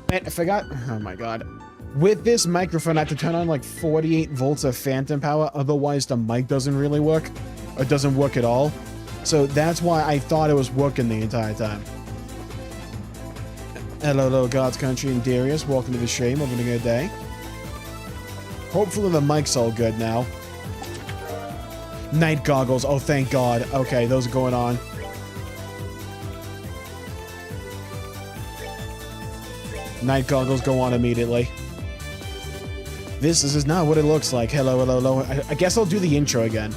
Man, I forgot. Oh my god. With this microphone, I have to turn on like 48 volts of phantom power. Otherwise, the mic doesn't really work. Or it doesn't work at all. So that's why I thought it was working the entire time. Hello, God's Country and Darius. Welcome to the stream. Having a good day. Hopefully the mic's all good now. Night goggles. Oh, thank God. Okay, those are going on. Night goggles go on immediately. This is not what it looks like. Hello. I guess I'll do the intro again.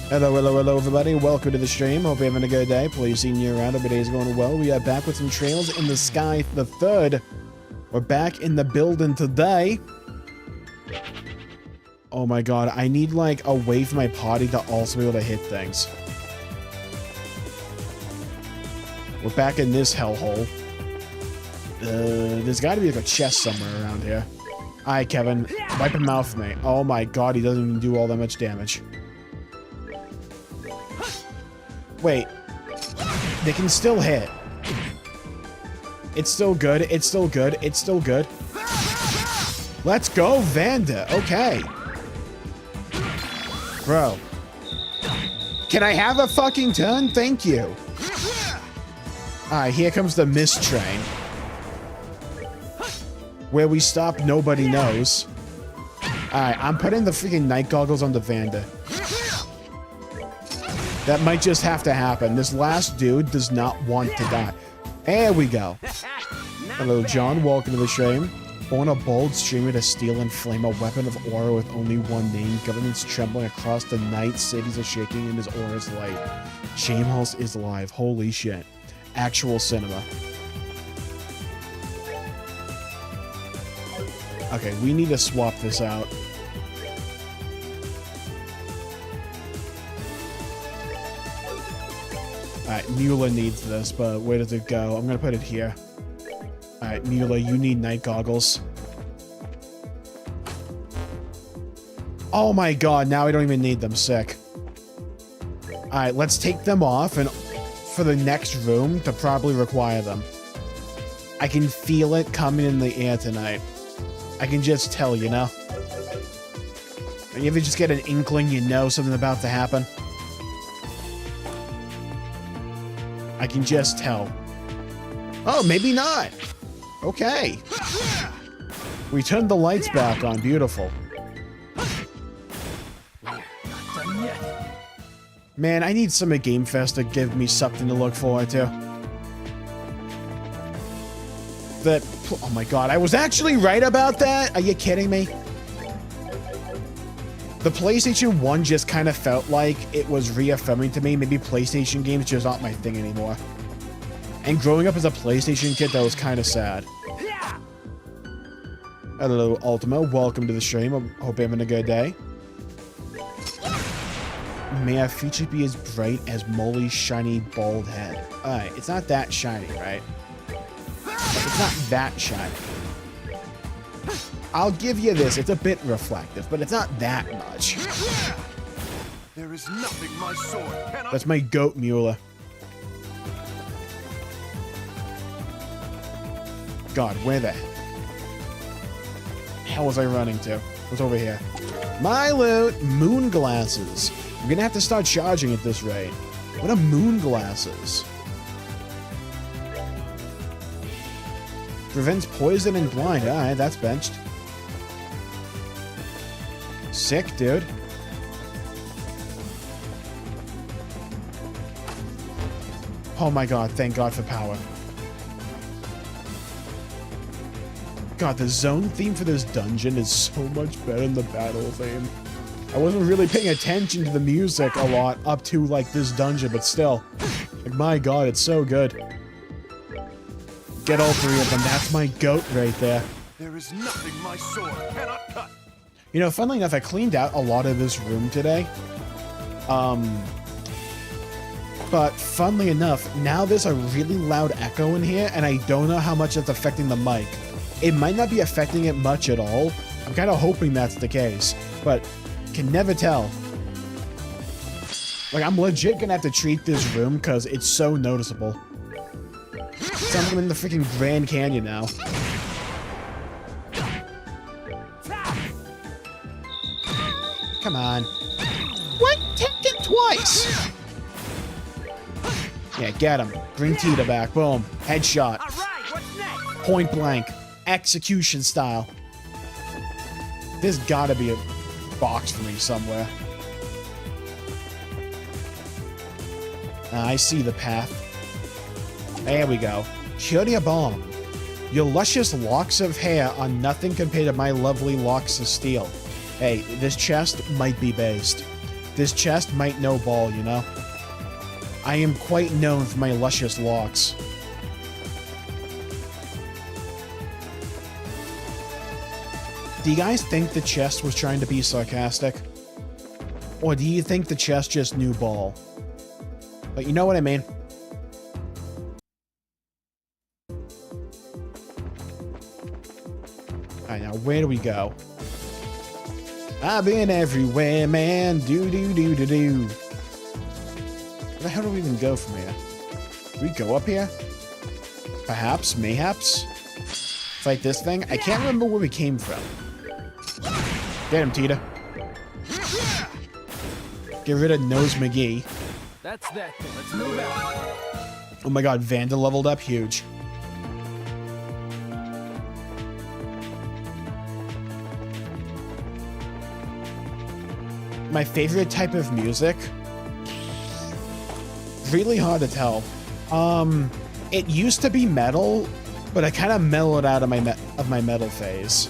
Hello, everybody. Welcome to the stream. Hope you're having a good day. Please seeing you around. Every day is going well. We are back with some trails in the sky. The third. We're back in the building today. Oh my god. I need like a way for my party to also be able to hit things. We're back in this hellhole. There's got to be like a chest somewhere around here. Alright, Kevin. Wipe him out for me. Oh my god, he doesn't even do all that much damage. Wait. They can still hit. It's still good. It's still good. It's still good. Let's go, Vanda. Okay. Bro. Can I have a fucking turn? Thank you. Alright, here comes the mist train. Where we stop, nobody knows. Alright, I'm putting the freaking night goggles on the Vanda. That might just have to happen. This last dude does not want to die. There we go. Hello, John. Welcome to the stream. On a bold streamer to steal and flame a weapon of aura with only one name. Governments trembling across the night. Cities are shaking in his aura's light. Jmulls is live. Holy shit. Actual cinema. Okay, we need to swap this out. Alright, Mula needs this, but where does it go? I'm gonna put it here. Alright, Mula, you need night goggles. Oh my god, now I don't even need them. Sick. Alright, let's take them off, and for the next room to probably require them. I can feel it coming in the air tonight. I can just tell, you know? You ever just get an inkling you know something about to happen? I can just tell. Oh, maybe not. Okay. We turned the lights back on. Beautiful. Man, I need some at Game Fest to give me something to look forward to. Oh my god, I was actually right about that? Are you kidding me? The PlayStation 1 just kind of felt like it was reaffirming to me. Maybe PlayStation games just aren't my thing anymore. And growing up as a PlayStation kid, that was kind of sad. Hello, Ultima. Welcome to the stream. I hope you're having a good day. May our future be as bright as Molly's shiny bald head. Alright, it's not that shiny, right? It's not that shiny. I'll give you this. It's a bit reflective, but it's not that much. There is nothing my sword cannot. That's my goat Mula. God, where the hell was I running to? What's over here? My loot! Moon glasses. I'm gonna have to start charging at this rate. What are moon glasses? Prevents poison and blind. Alright, that's benched. Sick, dude. Oh my god, thank god for power. God, the zone theme for this dungeon is so much better than the battle theme. I wasn't really paying attention to the music a lot up to, like, this dungeon, but still. Like, my god, it's so good. Get all three of them. That's my goat right there. There is nothing my sword cannot cut. You know, funnily enough, I cleaned out a lot of this room today. But funnily enough, now there's a really loud echo in here, and I don't know how much it's affecting the mic. It might not be affecting it much at all. I'm kind of hoping that's the case, but can never tell. Like, I'm legit gonna have to treat this room because it's so noticeable. It's like I'm in the freaking Grand Canyon now. Come on. What? Take it twice! Yeah, get him. Bring Tita back. Boom. Headshot. All right, what's next? Point blank. Execution style. There's gotta be a box for me somewhere. I see the path. There we go. Shooting a bomb. Your luscious locks of hair are nothing compared to my lovely locks of steel. Hey, this chest might be based. This chest might know ball, you know? I am quite known for my luscious locks. Do you guys think the chest was trying to be sarcastic? Or do you think the chest just knew ball? But you know what I mean. Alright, now where do we go? I've been everywhere, man. Do. Where the hell do we even go from here? Do we go up here? Perhaps, mayhaps? Fight this thing? I can't remember where we came from. Get him, Tita. Get rid of Nose McGee. That's that thing. Let's move out. Oh my god, Vanda leveled up huge. My favorite type of music? Really hard to tell. It used to be metal, but I kind of mellowed out of my metal phase.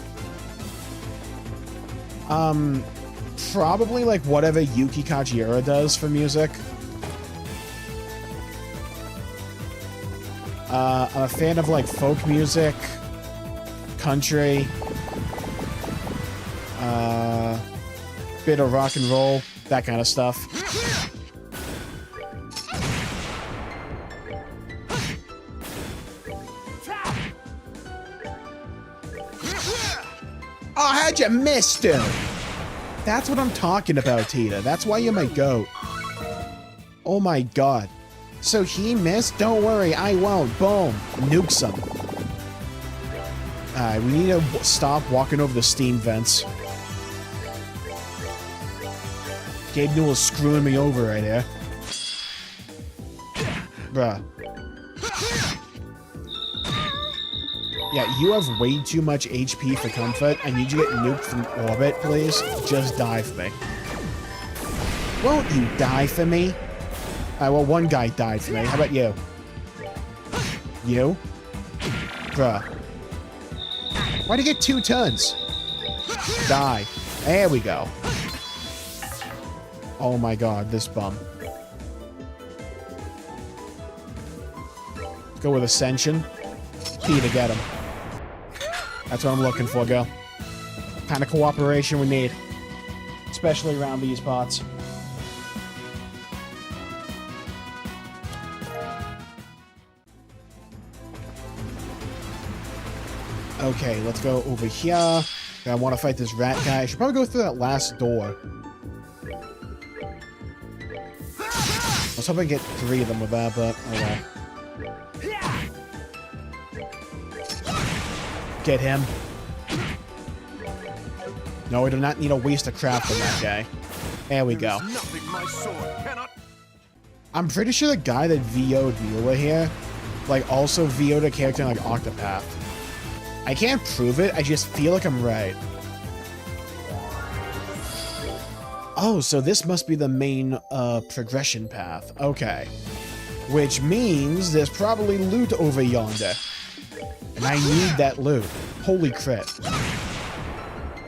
Probably like whatever Yuki Kajiura does for music. I'm a fan of like folk music, country, bit of rock and roll, that kind of stuff. Oh, how'd you miss, dude? That's what I'm talking about, Tita. That's why you're my goat. Oh my god. So he missed? Don't worry, I won't. Boom. Nukes him. Alright, we need to stop walking over the steam vents. Gabe Newell is screwing me over right here. Bruh. Yeah, you have way too much HP for comfort. I need you to get nuked from orbit, please. Just die for me. Won't you die for me? Well, one guy died for me. How about you? You? Bruh. Why'd you get 2 tons? Die. There we go. Oh my god, this bum. Let's go with Ascension. Key to get him. That's what I'm looking for, girl. Kind of cooperation we need. Especially around these parts. Okay, let's go over here. I want to fight this rat guy. I should probably go through that last door. I was hoping to get 3 of them with that, but oh well. Get him. No, we do not need to waste a craft on that guy. There we go. I'm pretty sure the guy that VO'd Mueller here, like, also VO'd a character in, like, Octopath. I can't prove it, I just feel like I'm right. Oh, so this must be the main, progression path. Okay. Which means there's probably loot over yonder. And I need that loot. Holy crap.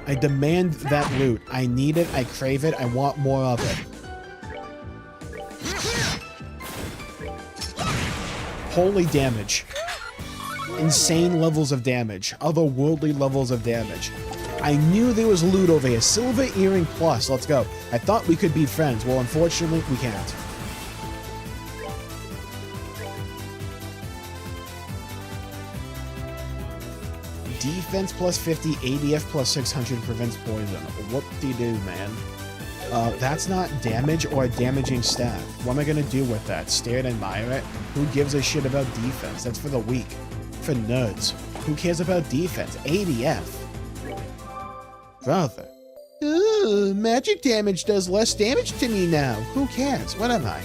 I demand that loot. I need it, I crave it, I want more of it. Holy damage. Insane levels of damage. Otherworldly levels of damage. I knew there was loot over here. Silver Earring Plus. Let's go. I thought we could be friends. Well, unfortunately, we can't. Defense plus 50, ADF plus 600 prevents poison. Whoop-de-doo, man. That's not damage or damaging staff. What am I gonna do with that? Stare and admire it? Who gives a shit about defense? That's for the weak. For nerds. Who cares about defense? ADF. Brother. Magic damage does less damage to me now. Who cares? What am I?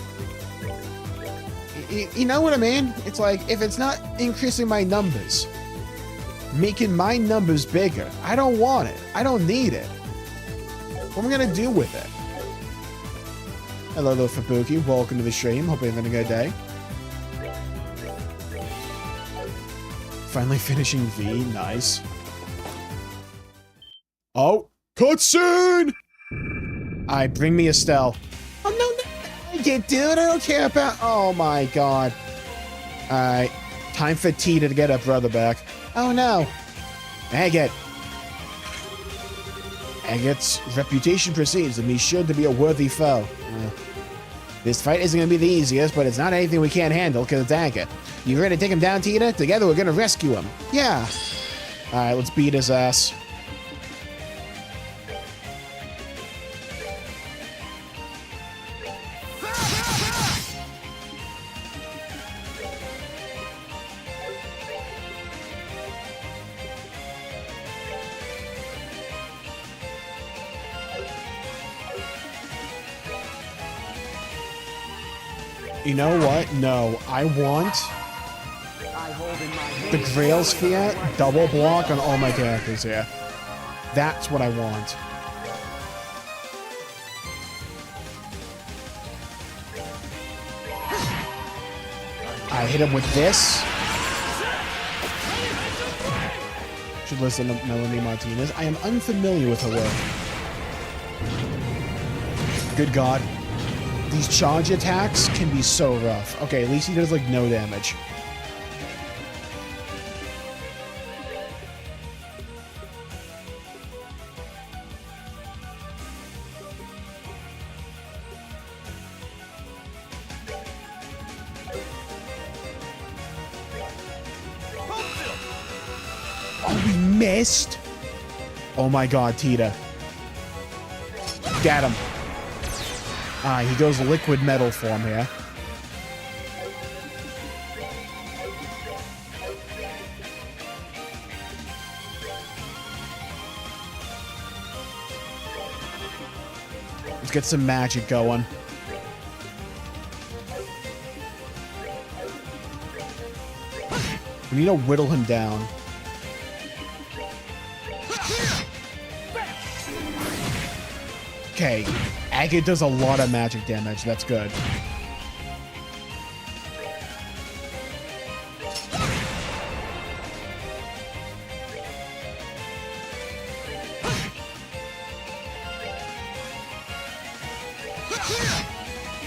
You know what I mean? It's like, if it's not increasing my numbers, making my numbers bigger, I don't want it. I don't need it. What am I gonna do with it? Hello, little Fabuki. Welcome to the stream. Hope you're having a good day. Finally finishing V. Nice. Oh, cutscene! Alright, bring me Estelle. Oh, no, dude, I don't care about... Oh, my God. Alright. Time for Tita to get her brother back. Oh, no. Agate. Agate's reputation precedes and he's sure to be a worthy foe. This fight isn't going to be the easiest, but it's not anything we can't handle because it's Agate. You ready to take him down, Tita? Together we're going to rescue him. Yeah. Alright, let's beat his ass. You know what? No, I want the Grail Sphere double block on all my characters here. That's what I want. I hit him with this. Should listen to Melanie Martinez. I am unfamiliar with her work. Good God. These charge attacks can be so rough. Okay, at least he does, like, no damage. Oh, we missed? Oh my God, Tita. Get him. Ah, he goes liquid metal form here. Let's get some magic going. We need to whittle him down. Okay, Agate does a lot of magic damage. That's good.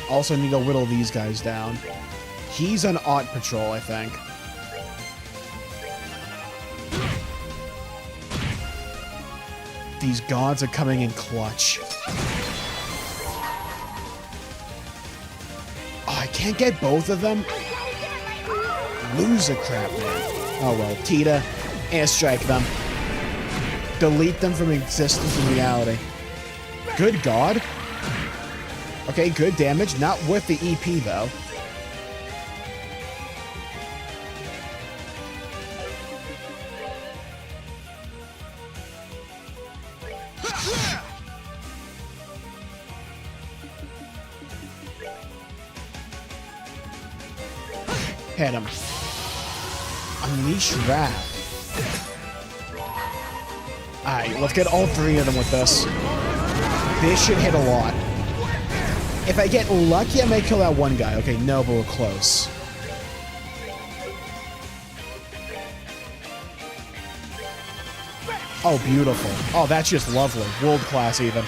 Also need to whittle these guys down. He's on Art Patrol, I think. These gods are coming in clutch. Oh, I can't get both of them? Loser crap, man. Oh well, Tita, airstrike them. Delete them from existence in reality. Good God. Okay, good damage. Not worth the EP, though. Hit him. Unleash Wrath. Alright, let's get all three of them with this. This should hit a lot. If I get lucky, I might kill that one guy. Okay, no, but we're close. Oh, beautiful. Oh, that's just lovely. World class, even.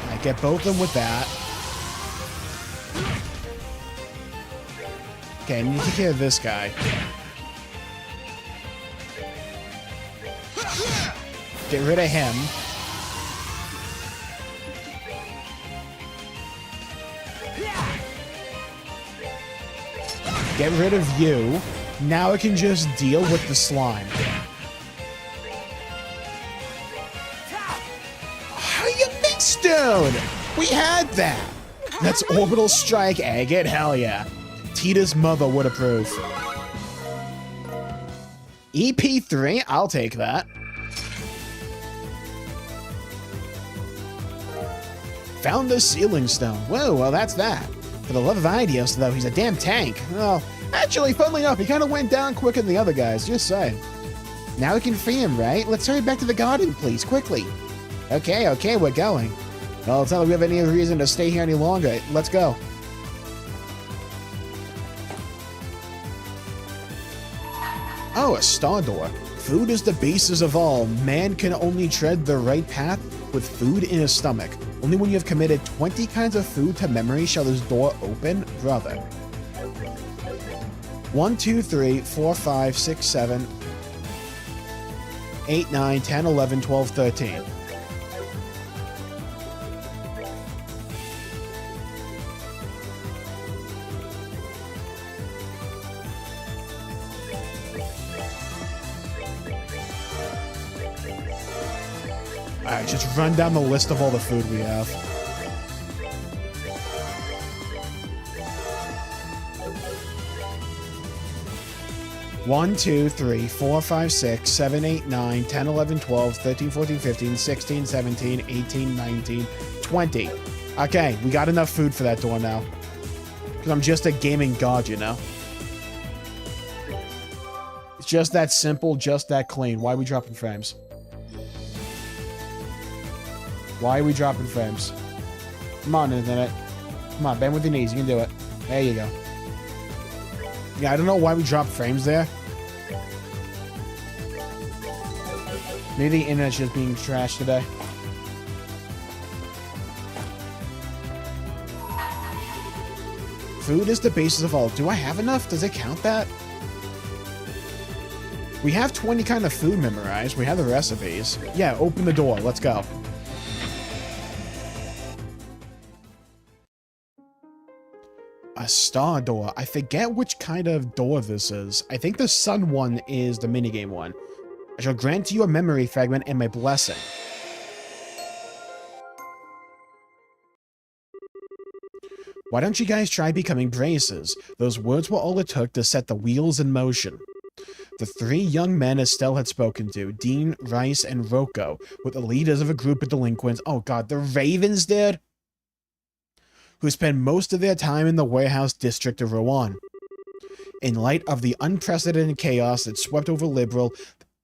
I get both of them with that. Okay, I need to take care of this guy. Get rid of him. Get rid of you. Now I can just deal with the slime. episode. We had that. That's orbital strike agate. Hell yeah. Tita's mother would approve. EP3, I'll take that. Found the ceiling stone. Whoa, well that's that. For the love of Idios, though, he's a damn tank. Well, actually, funnily enough, he kind of went down quicker than the other guys, just saying. Now we can free him, right? Let's hurry back to the garden, please, quickly. Okay, we're going. Well, it's not like we have any reason to stay here any longer. Let's go. Oh, a star door. Food is the basis of all. Man can only tread the right path with food in his stomach. Only when you have committed 20 kinds of food to memory shall this door open, brother. 1, 2, 3, 4, 5, 6, 7, 8, 9, 10, 11, 12, 13. Alright, just run down the list of all the food we have. One, 2, 3, 4, 5, 6, 7, 8, 9, 10, 11, 12, 13, 14, 15, 16, 17, 18, 19, 20. Okay, we got enough food for that door now. Because I'm just a gaming god, you know? It's just that simple, just that clean. Why are we dropping frames? Why are we dropping frames? Come on, internet. Come on, bend with your knees. You can do it. There you go. Yeah, I don't know why we dropped frames there. Maybe the internet's just being trashed today. Food is the basis of all. Do I have enough? Does it count that? We have 20 kind of food memorized. We have the recipes. Yeah, open the door. Let's go. A star door. I forget which kind of door this is. I think the sun one is the minigame one. I shall grant you a memory fragment and my blessing. Why don't you guys try becoming braces? Those words were all it took to set the wheels in motion. The 3 young men Estelle had spoken to, Dean, Rice, and Rocco, were the leaders of a group of delinquents. Oh god, the Ravens, dude! Who spend most of their time in the warehouse district of Rouen. In light of the unprecedented chaos that swept over Liberal,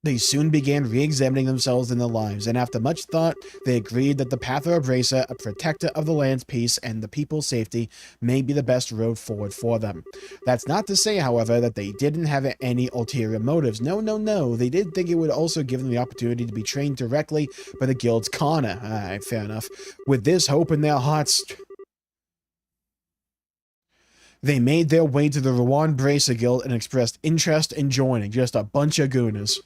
they soon began re-examining themselves and their lives, and after much thought, they agreed that the path of a bracer, a protector of the land's peace and the people's safety, may be the best road forward for them. That's not to say, however, that they didn't have any ulterior motives. No. They did think it would also give them the opportunity to be trained directly by the guild's Kana. Alright, fair enough. With this hope in their hearts, they made their way to the Rouen Bracer Guild and expressed interest in joining. Just a bunch of gooners.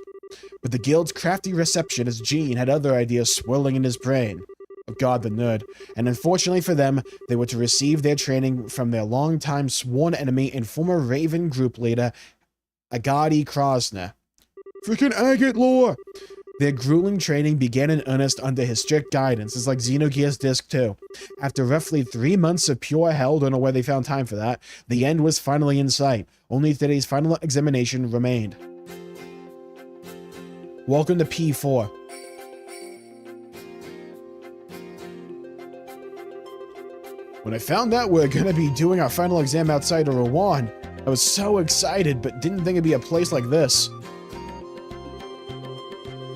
But the guild's crafty receptionist Gene had other ideas swirling in his brain. Oh god, the nerd. And unfortunately for them, they were to receive their training from their longtime sworn enemy and former Raven group leader, Agadi Krosner. Freaking agate lore! Their grueling training began in earnest under his strict guidance. It's like Xenogears Disc 2. After roughly 3 months of pure hell, don't know where they found time for that, the end was finally in sight. Only today's final examination remained. Welcome to P4. When I found out we were going to be doing our final exam outside of Rouen, I was so excited, but didn't think it'd be a place like this.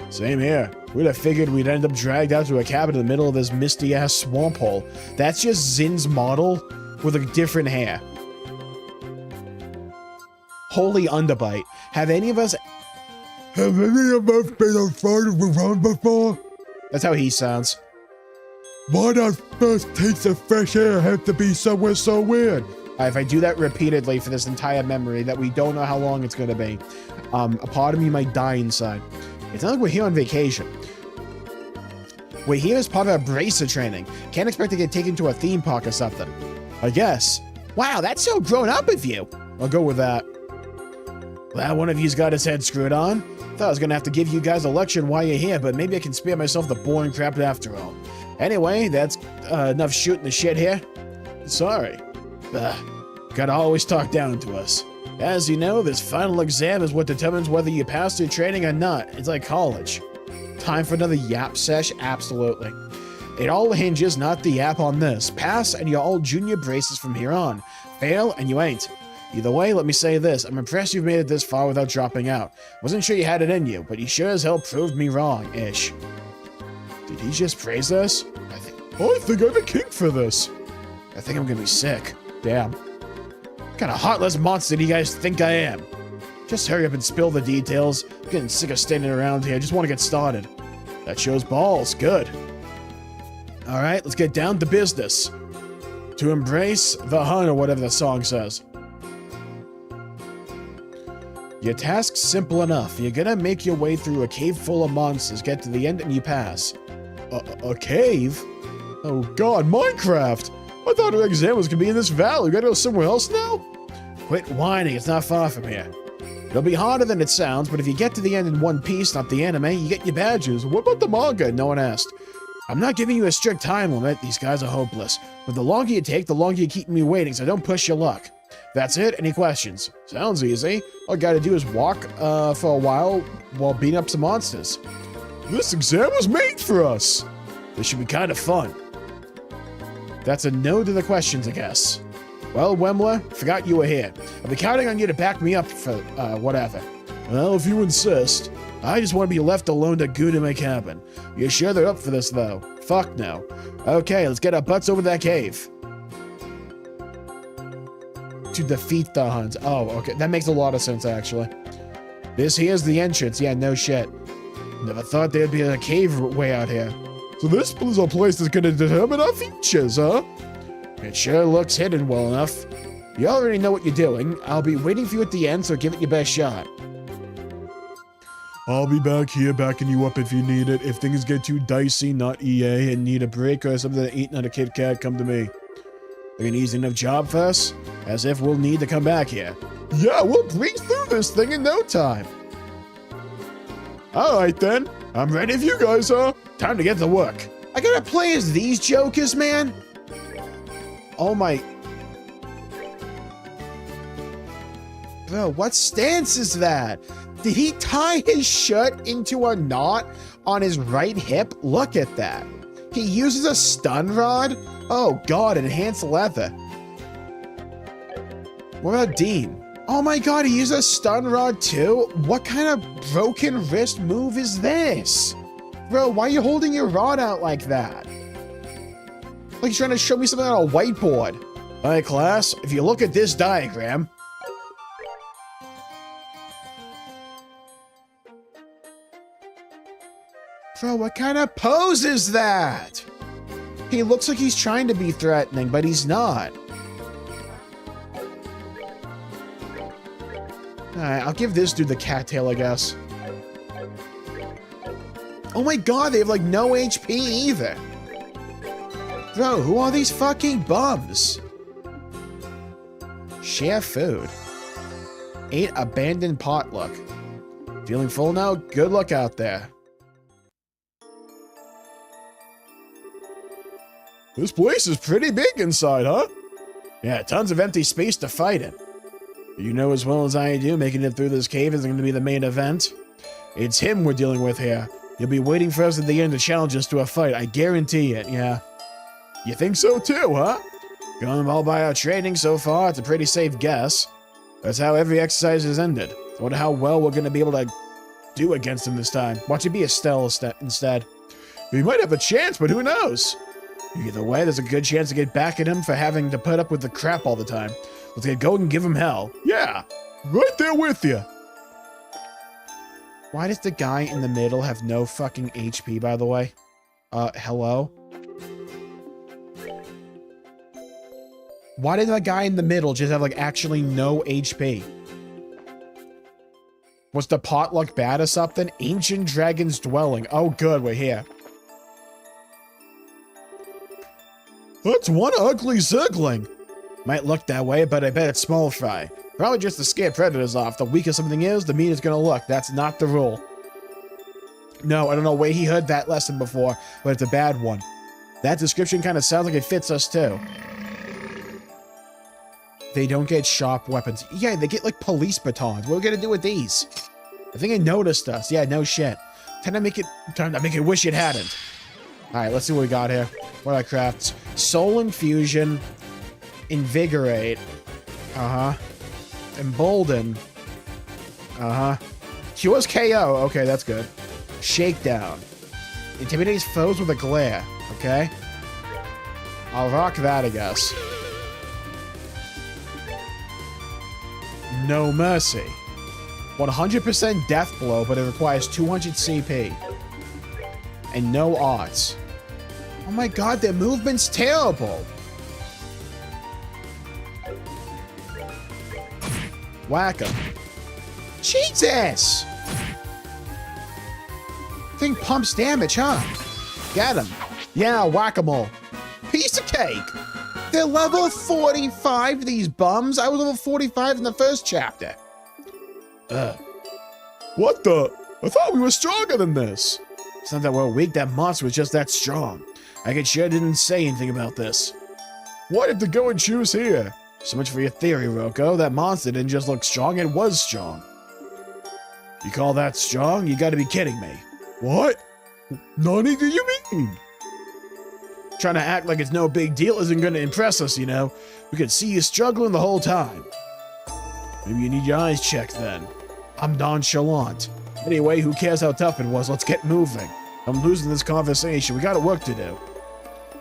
Same here. We'd have figured we'd end up dragged out to a cabin in the middle of this misty-ass swamp hole. That's just Zin's model with a different hair. Holy underbite. Have any of us been outside of Rouen before? That's how he sounds. Why does first taste of fresh air have to be somewhere so weird? If I do that repeatedly for this entire memory that we don't know how long it's going to be, a part of me might die inside. It's not like we're here on vacation. We're here as part of our bracer training. Can't expect to get taken to a theme park or something. I guess. Wow, that's so grown up of you. I'll go with that. Glad one of you's got his head screwed on. Thought I was gonna have to give you guys a lecture while you're here, but maybe I can spare myself the boring crap after all. Anyway, that's enough shooting the shit here? Sorry. Gotta always talk down to us. As you know, this final exam is what determines whether you pass your training or not. It's like college. Time for another yap sesh? Absolutely. It all hinges, not the yap, on this. Pass and you're all junior braces from here on. Fail and you ain't. Either way, let me say this. I'm impressed you've made it this far without dropping out. Wasn't sure you had it in you, but you sure as hell proved me wrong-ish. Did he just praise us? I think I have a kink for this. I think I'm gonna be sick. Damn. What kind of heartless monster do you guys think I am? Just hurry up and spill the details. I'm getting sick of standing around here. I just want to get started. That shows balls. Good. Alright, let's get down to business. To embrace the hunt, or whatever the song says. Your task's simple enough. You're gonna make your way through a cave full of monsters, get to the end, and you pass. A cave? Oh god, Minecraft! I thought our exam was gonna be in this valley. We gotta go somewhere else now? Quit whining, it's not far from here. It'll be harder than it sounds, but if you get to the end in one piece, not the anime, you get your badges. What about the manga? No one asked. I'm not giving you a strict time limit. These guys are hopeless. But the longer you take, the longer you keep me waiting, so don't push your luck. That's it. Any questions? Sounds easy. All you gotta do is walk for a while beating up some monsters. This exam was made for us. This should be kind of fun. That's a no to the questions, I guess. Well, Wemler, forgot you were here. I'll be counting on you to back me up for, whatever. Well, if you insist. I just want to be left alone to goon in my cabin. You sure they're up for this, though? Fuck no. Okay, let's get our butts over that cave. To defeat the hunt. Oh, okay. That makes a lot of sense, actually. This here's the entrance. Yeah, no shit. Never thought there'd be a cave way out here. So this is a place that's gonna determine our futures, huh? It sure looks hidden well enough. You already know what you're doing. I'll be waiting for you at the end, so give it your best shot. I'll be back here backing you up if you need it. If things get too dicey, not EA, and need a break or something to eat, not a Kit Kat, come to me. Like an easy enough job for us? As if we'll need to come back here. Yeah, we'll breeze through this thing in no time. Alright then. I'm ready if you guys are. Time to get to work. I gotta play as these jokers, man? Oh my... Bro, what stance is that? Did he tie his shirt into a knot on his right hip? Look at that. He uses a stun rod? Oh god, enhanced leather. What about Dean? Oh my god, he used a stun rod too? What kind of broken wrist move is this? Bro, why are you holding your rod out like that? Like he's trying to show me something on a whiteboard. Alright class, if you look at this diagram... Bro, what kind of pose is that? He looks like he's trying to be threatening, but he's not. Alright, I'll give this dude the cattail, I guess. Oh my god, they have like no HP either. Bro, who are these fucking bums? Share food. 8 abandoned potluck. Feeling full now? Good luck out there. This place is pretty big inside, huh? Yeah, tons of empty space to fight in. You know as well as I do, making it through this cave isn't going to be the main event. It's him we're dealing with here. He'll be waiting for us at the end to challenge us to a fight, I guarantee it, yeah. You think so too, huh? Going all by our training so far, it's a pretty safe guess. That's how every exercise has ended. I wonder how well we're going to be able to do against him this time. Watch it be ESTELLE instead. We might have a chance, but who knows? Either way, there's a good chance to get back at him for having to put up with the crap all the time. Let's get going and give him hell. Yeah, right there with you. Why does the guy in the middle have no fucking HP, by the way? Hello? Why did the guy in the middle just have, like, actually no HP? Was the potluck bad or something? Ancient Dragon's Dwelling. Oh, good, we're here. That's one ugly zergling. Might look that way, but I bet it's small fry. Probably just to scare predators off. The weaker something is, the meaner it's gonna look. That's not the rule. No, I don't know where he heard that lesson before, but it's a bad one. That description kind of sounds like it fits us, too. They don't get sharp weapons. Yeah, they get, like, police batons. What are we gonna do with these? I think it noticed us. Yeah, no shit. Time to make it wish it hadn't. Alright, let's see what we got here. What are our crafts? Soul Infusion. Invigorate. Uh-huh. Embolden. Uh-huh. Cures KO. Okay, that's good. Shakedown. Intimidates foes with a glare. Okay. I'll rock that, I guess. No Mercy. 100% death blow, but it requires 200 CP. And no odds. Oh my god, their movement's terrible. Whack him. Jesus! Thing pumps damage, huh? Get him. Yeah, whack-a-mole. Piece of cake. They're level 45, these bums. I was level 45 in the first chapter. What the? I thought we were stronger than this. It's not that we're weak, that monster was just that strong. I could sure didn't say anything about this. Why did the go and choose here? So much for your theory, Roko. That monster didn't just look strong, it was strong. You call that strong? You gotta be kidding me. What? Nani do you mean? Trying to act like it's no big deal isn't gonna impress us, you know. We could see you struggling the whole time. Maybe you need your eyes checked then. I'm nonchalant. Anyway, who cares how tough it was? Let's get moving. I'm losing this conversation. We got work to do.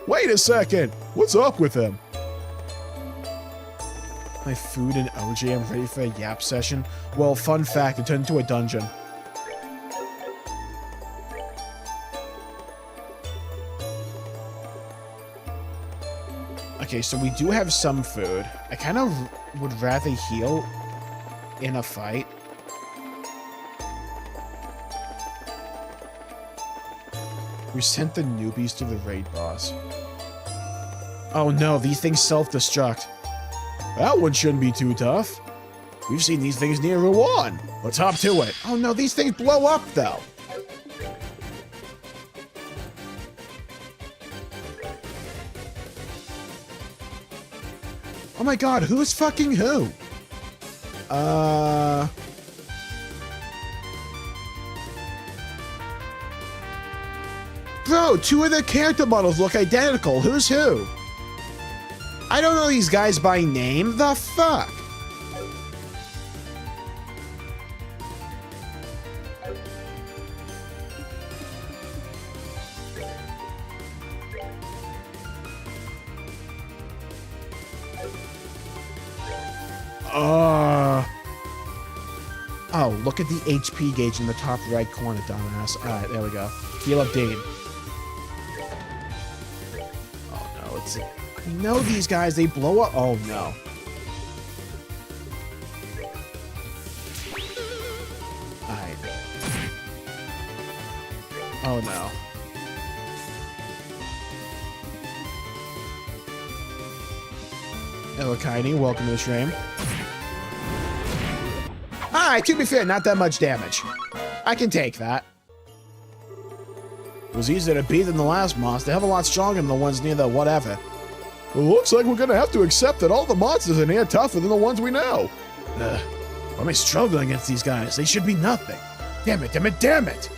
Wait a second. What's up with him? My food and OJ, I'm ready for a yap session. Well, fun fact, it turned into a dungeon. Okay, so we do have some food. I kind of would rather heal in a fight. We sent the newbies to the raid boss. Oh no, these things self-destruct. That one shouldn't be too tough. We've seen these things near Rouen. Let's hop to it. Oh no, these things blow up though. Oh my god, who's fucking who? Bro, two of the character models look identical. Who's who? I don't know these guys by name. The fuck? Oh, look at the HP gauge in the top right corner, dumbass. Alright, there we go. Heal up Dean. Oh no, it's... I know these guys, they blow up. Oh no. Alright. Oh no. Hello, Kaini. Welcome to the stream. Alright, to be fair, not that much damage. I can take that. It was easier to beat than the last monster. They have a lot stronger than the ones near the whatever. It looks like we're gonna have to accept that all the monsters in here are tougher than the ones we know. Why am I struggling against these guys? They should be nothing. Damn it, damn it, damn it!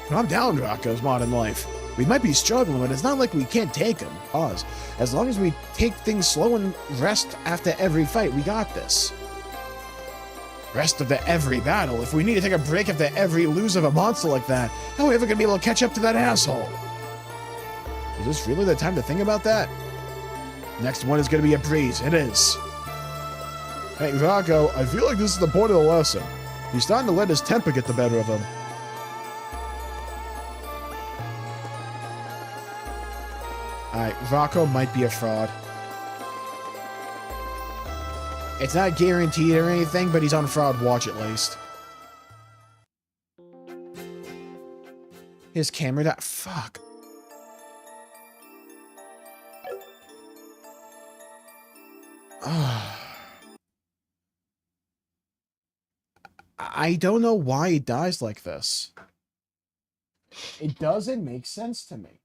Calm down, Rocco's modern life. We might be struggling, but it's not like we can't take them. Pause. As long as we take things slow and rest after every fight, we got this. Rest after every battle? If we need to take a break after every lose of a monster like that, how are we ever gonna be able to catch up to that asshole? Is this really the time to think about that? Next one is gonna be a breeze. It is. Hey, Rocco, I feel like this is the point of the lesson. He's starting to let his temper get the better of him. Alright, Rocco might be a fraud. It's not guaranteed or anything, but he's on fraud watch at least. His camera died. Fuck. I don't know why he dies like this. It doesn't make sense to me.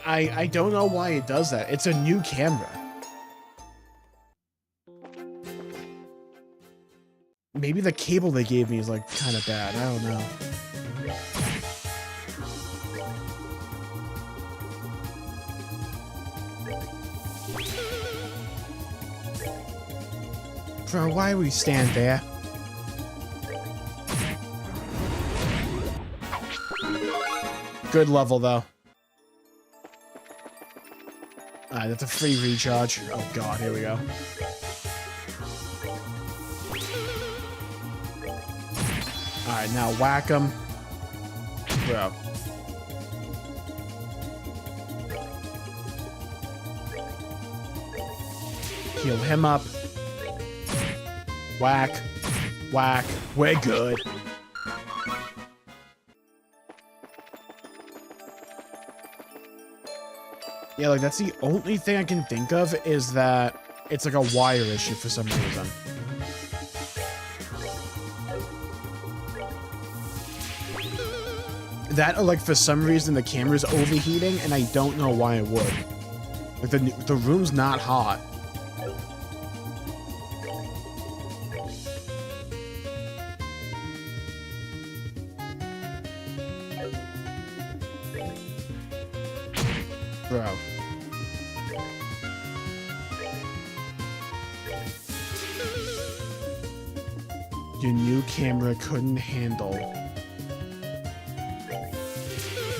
I don't know why it does that. It's a new camera. Maybe the cable they gave me is like kind of bad. I don't know. Bro, why we stand there? Good level, though. Alright, that's a free recharge. Oh god, here we go. Alright, now whack him. Bro. Heal him up. Whack. Whack. We're good. Yeah, like, that's the only thing I can think of is that it's like a wire issue for some reason. That, or like, for some reason the camera's overheating, and I don't know why it would. Like, the room's not hot. Bro. Your new camera couldn't handle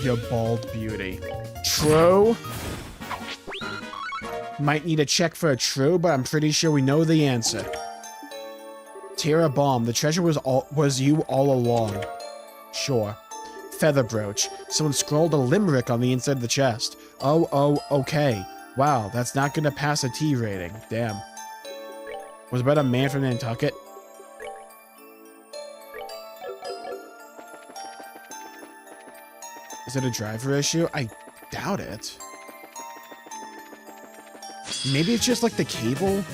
your bald beauty. True? Might need a check for a true, but I'm pretty sure we know the answer. Tara Bomb, the treasure was you all along. Sure. Feather brooch. Someone scrawled a limerick on the inside of the chest. Oh, okay. Wow, that's not gonna pass a T rating. Damn. Was it about a man from Nantucket? Is it a driver issue? I doubt it. Maybe it's just like the cable?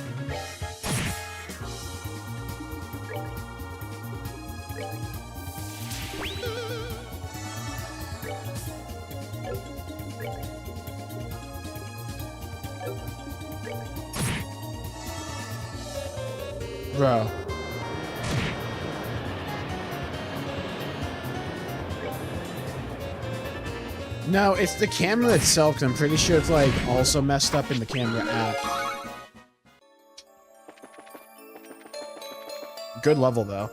Bro. No, it's the camera itself, 'cause I'm pretty sure it's, like, also messed up in the camera app. Good level, though.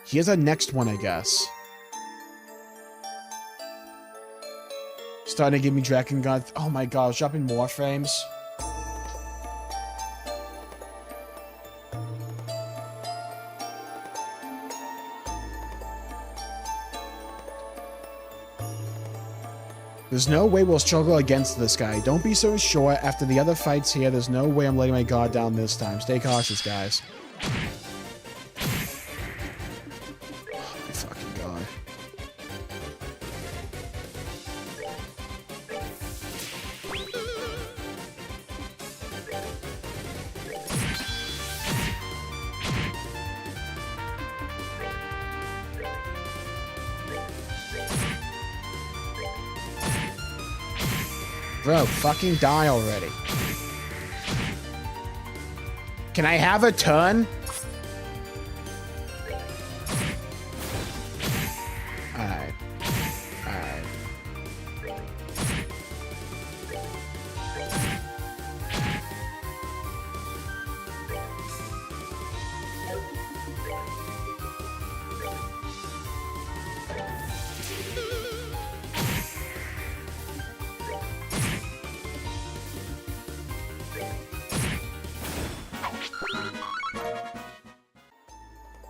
Here's a next one, I guess. Starting to give me Dragon God. Oh my god, I was dropping more frames. There's no way we'll struggle against this guy. Don't be so sure. After the other fights here, there's no way I'm letting my guard down this time. Stay cautious, guys. Oh my fucking god. Bro, fucking die already. Can I have a turn? Alright. Alright.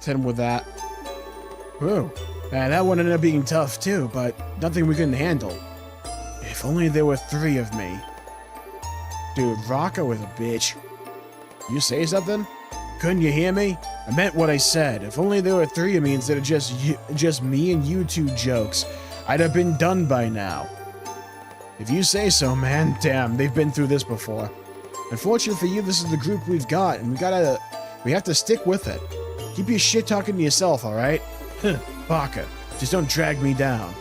Hit him with that. Whoa. That one ended up being tough too, but nothing we couldn't handle. If only there were 3 of me. Dude, Rocco was a bitch. You say something? Couldn't you hear me? I meant what I said. If only there were 3 of me instead of just me and you 2 jokes, I'd have been done by now. If you say so, man. Damn, they've been through this before. Unfortunately for you, this is the group we've got, and we have to stick with it. Keep your shit talking to yourself, alright? Baka, just don't drag me down.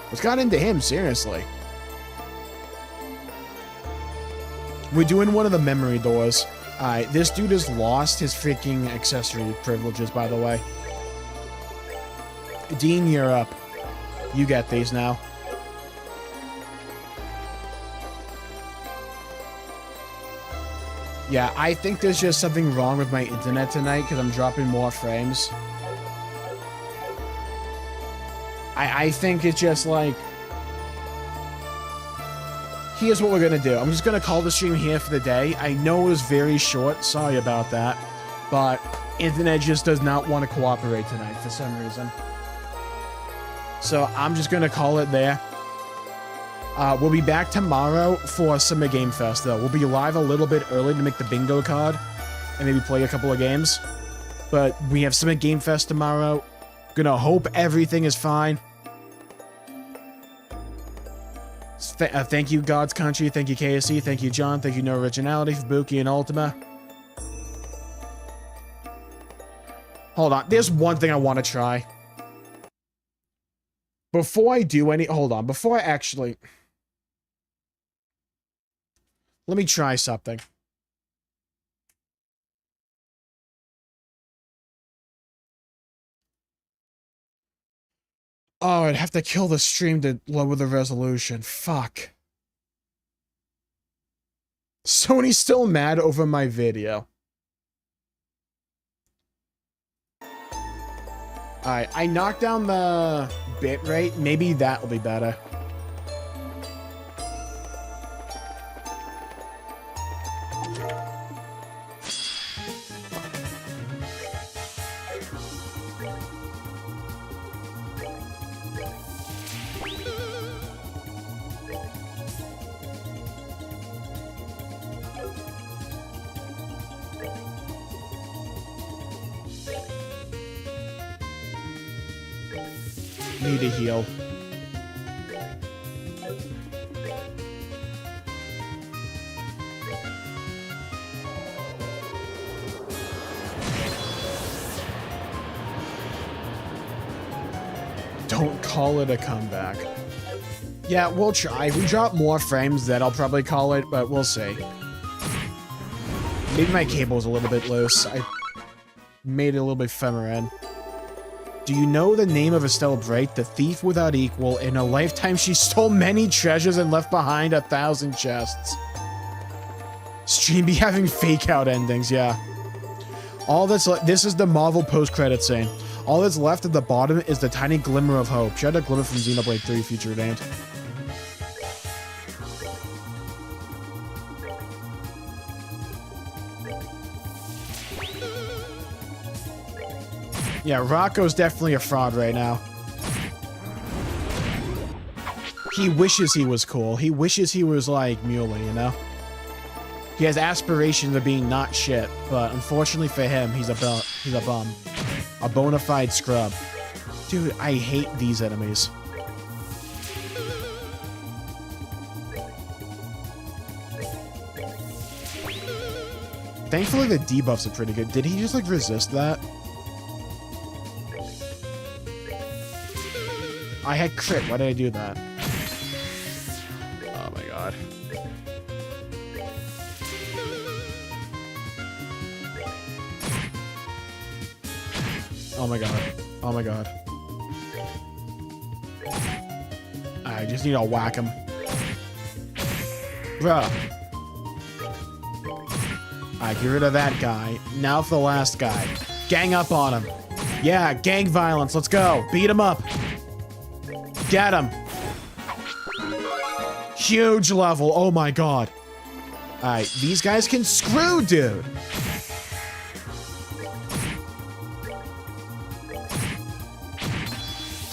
What's got into him, seriously? We're doing one of the memory doors. Alright, this dude has lost his freaking accessory privileges, by the way. Dean, you're up. You get these now. Yeah, I think there's just something wrong with my internet tonight because I'm dropping more frames. I think it's just like... Here's what we're gonna do. I'm just gonna call the stream here for the day. I know it was very short, sorry about that. But internet just does not want to cooperate tonight for some reason. So I'm just gonna call it there. We'll be back tomorrow for Summer Game Fest, though. We'll be live a little bit early to make the bingo card and maybe play a couple of games. But we have Summer Game Fest tomorrow. Gonna hope everything is fine. Thank you, God's Country. Thank you, KSC. Thank you, John. Thank you, No Originality, Fubuki, and Ultima. Hold on. There's one thing I want to try. Before I do any... Hold on. Before I actually... Let me try something. Oh, I'd have to kill the stream to lower the resolution. Fuck. Sony's still mad over my video. Alright, I knocked down the bitrate. Maybe that will be better. Need a heal. Don't call it a comeback. Yeah, we'll try. If we drop more frames, then I'll probably call it, but we'll see. Maybe my cable's a little bit loose. I made it a little bit firmer in. Do you know the name of Estelle Bright, the thief without equal? In a lifetime, she stole many treasures and left behind 1,000 chests. Stream be having fake-out endings, yeah. All that's this is the Marvel post-credit scene. All that's left at the bottom is the tiny glimmer of hope. Shout out Glimmer from Xenoblade 3, future named. Yeah, Rocco's definitely a fraud right now. He wishes he was cool. He wishes he was like Muley, you know? He has aspirations of being not shit, but unfortunately for him, he's a bum. A bona fide scrub. Dude, I hate these enemies. Thankfully, the debuffs are pretty good. Did he just, like, resist that? I had crit. Why did I do that? Oh my god. Oh my god. Oh my god. I just need to whack him. Bruh. Alright, get rid of that guy. Now for the last guy. Gang up on him. Yeah, gang violence. Let's go. Beat him up. Get him. Huge level. Oh my god. Alright, these guys can screw, dude.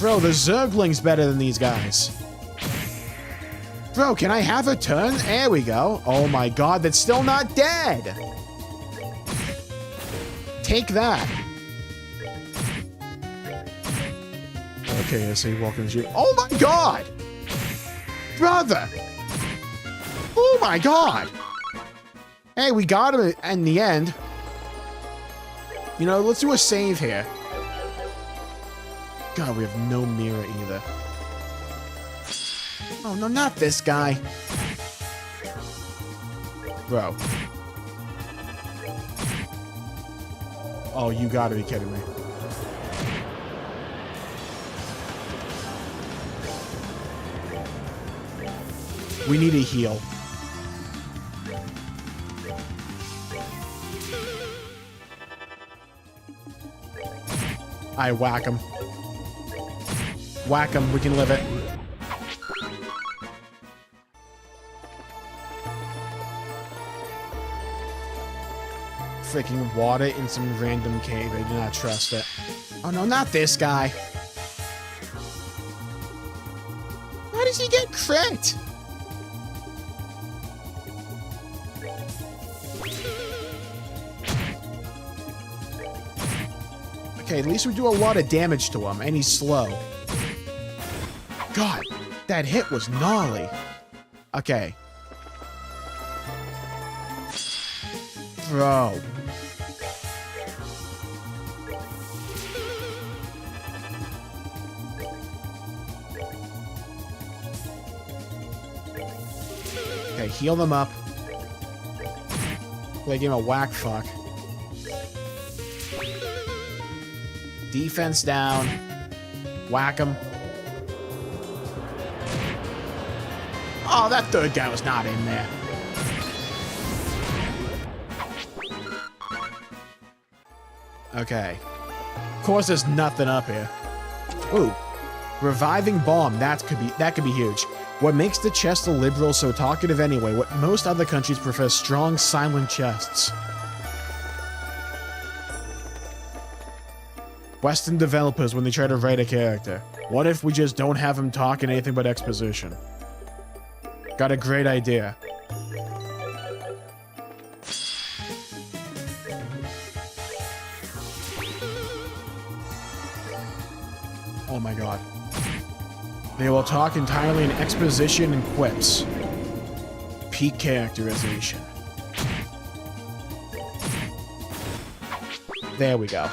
Bro, the Zergling's better than these guys. Bro, can I have a turn? There we go. Oh my god, that's still not dead. Take that. Okay, I see. Welcome to you. Oh my god! Brother! Oh my god! Hey, we got him in the end. You know, let's do a save here. God, we have no mirror either. Oh, no, not this guy. Bro. Oh, you gotta be kidding me. We need a heal. I whack him. Whack him, we can live it. Freaking water in some random cave. I do not trust it. Oh no, not this guy. Why does he get crit? Okay, at least we do a lot of damage to him, and he's slow. God, that hit was gnarly. Okay. Bro. Okay, heal them up. Play a game of whack fuck. Defense down. Whack him. Oh, that third guy was not in there. Okay. Of course, there's nothing up here. Ooh. Reviving bomb. That could be huge. What makes the chest of liberals so talkative anyway? What most other countries prefer strong, silent chests. Western developers when they try to write a character. What if we just don't have him talk in anything but exposition? Got a great idea. Oh my god. They will talk entirely in exposition and quips. Peak characterization. There we go.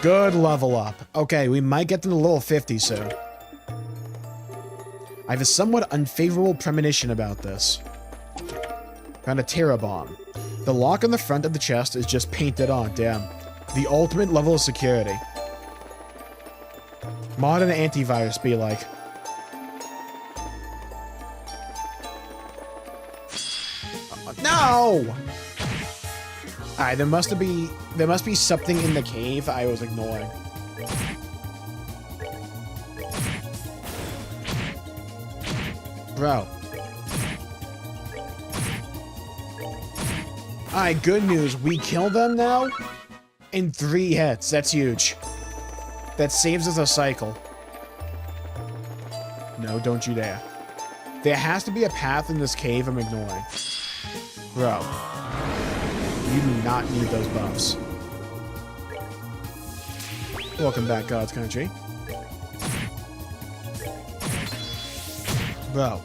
Good level up. Okay, we might get to the level 50 soon. I have a somewhat unfavorable premonition about this. Found a Terra Bomb. The lock on the front of the chest is just painted on, damn. The ultimate level of security. Modern antivirus be like. No! Alright, there must be something in the cave I was ignoring. Bro. Alright, good news. We kill them now in 3 hits. That's huge. That saves us a cycle. No, don't you dare. There has to be a path in this cave I'm ignoring. Bro. You do not need those buffs. Welcome back, God's Country. Bro.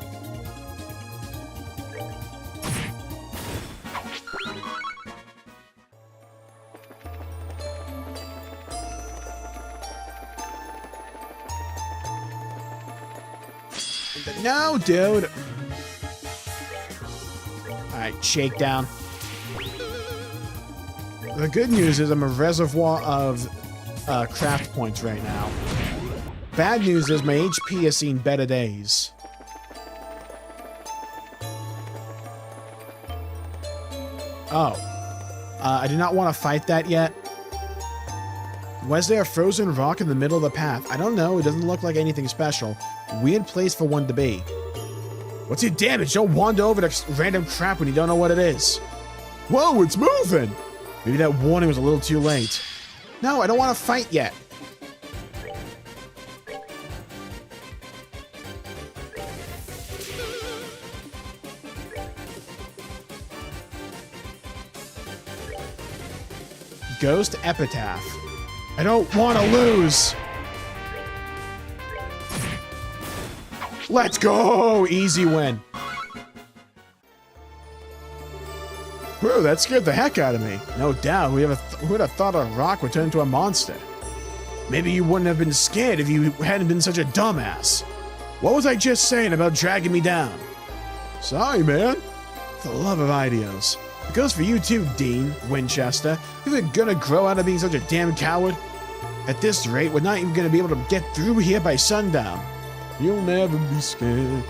No, dude. Alright, shakedown. The good news is I'm a reservoir of craft points right now. Bad news is my HP has seen better days. Oh. I do not want to fight that yet. Was there a frozen rock in the middle of the path? I don't know. It doesn't look like anything special. Weird place for one to be. What's your damage? Don't wander over to random crap when you don't know what it is. Whoa, it's moving! Maybe that warning was a little too late. No, I don't want to fight yet. Ghost Epitaph. I don't want to lose. Let's go! Easy win. Whoa, that scared the heck out of me. No doubt, who would have thought a rock would turn into a monster? Maybe you wouldn't have been scared if you hadn't been such a dumbass. What was I just saying about dragging me down? Sorry, man. For the love of ideas. It goes for you too, Dean Winchester. You're gonna grow out of being such a damn coward? At this rate, we're not even gonna be able to get through here by sundown. You'll never be scared.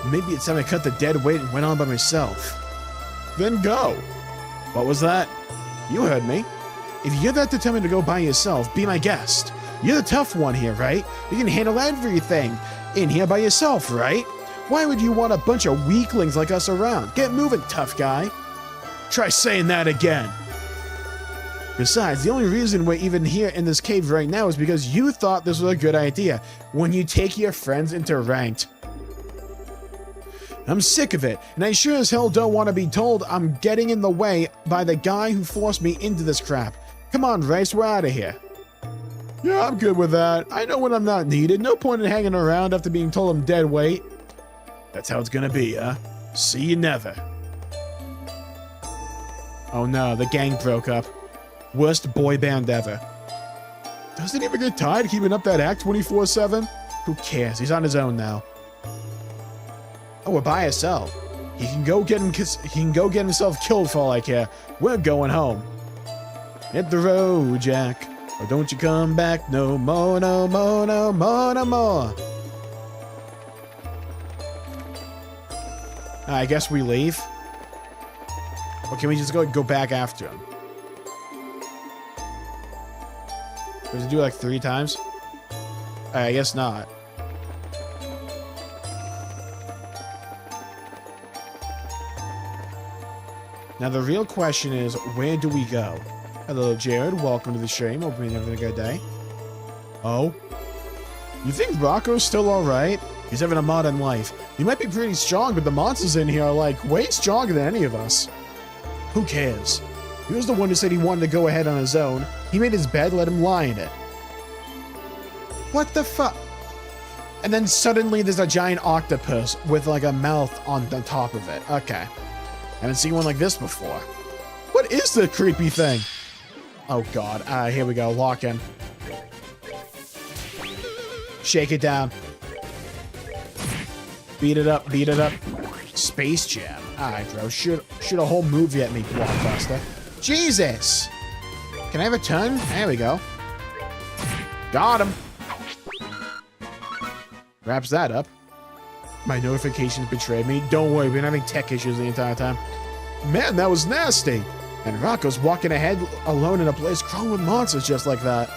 Maybe it's time I cut the dead weight and went on by myself. Then go. What was that? You heard me. If you're that determined to go by yourself, be my guest. You're the tough one here, right? You can handle everything in here by yourself, right? Why would you want a bunch of weaklings like us around? Get moving, tough guy. Try saying that again. Besides, the only reason we're even here in this cave right now is because you thought this was a good idea when you take your friends into ranked. I'm sick of it, and I sure as hell don't want to be told I'm getting in the way by the guy who forced me into this crap. Come on, Rice, we're out of here. Yeah, I'm good with that. I know when I'm not needed. No point in hanging around after being told I'm dead weight. That's how it's gonna be, huh? See you never. Oh no, the gang broke up. Worst boy band ever. Doesn't he ever get tired keeping up that act 24/7? Who cares? He's on his own now. Oh, we're by ourselves. He can go get himself killed for all I care. We're going home. Hit the road, Jack. Or don't you come back no more, no more, no more, no more. I guess we leave. Or can we just go back after him? Does it do it like 3 times? I guess not. Now the real question is, where do we go? Hello, Jared. Welcome to the stream. Hope you're having a good day. Oh? You think Rocco's still alright? He's having a modern life. He might be pretty strong, but the monsters in here are like way stronger than any of us. Who cares? He was the one who said he wanted to go ahead on his own. He made his bed, let him lie in it. What the fuck? And then suddenly there's a giant octopus with like a mouth on the top of it. Okay. Haven't seen one like this before. What is the creepy thing? Oh god. Here we go. Lock in. Shake it down. Beat it up. Beat it up. Space Jam. Alright, bro. Shoot a whole movie at me, Blockbuster. Jesus! Can I have a turn? There we go. Got him. Wraps that up. My notifications betrayed me. Don't worry, we've been having tech issues the entire time. Man, that was nasty. And Rocco's walking ahead alone in a place crawling with monsters just like that.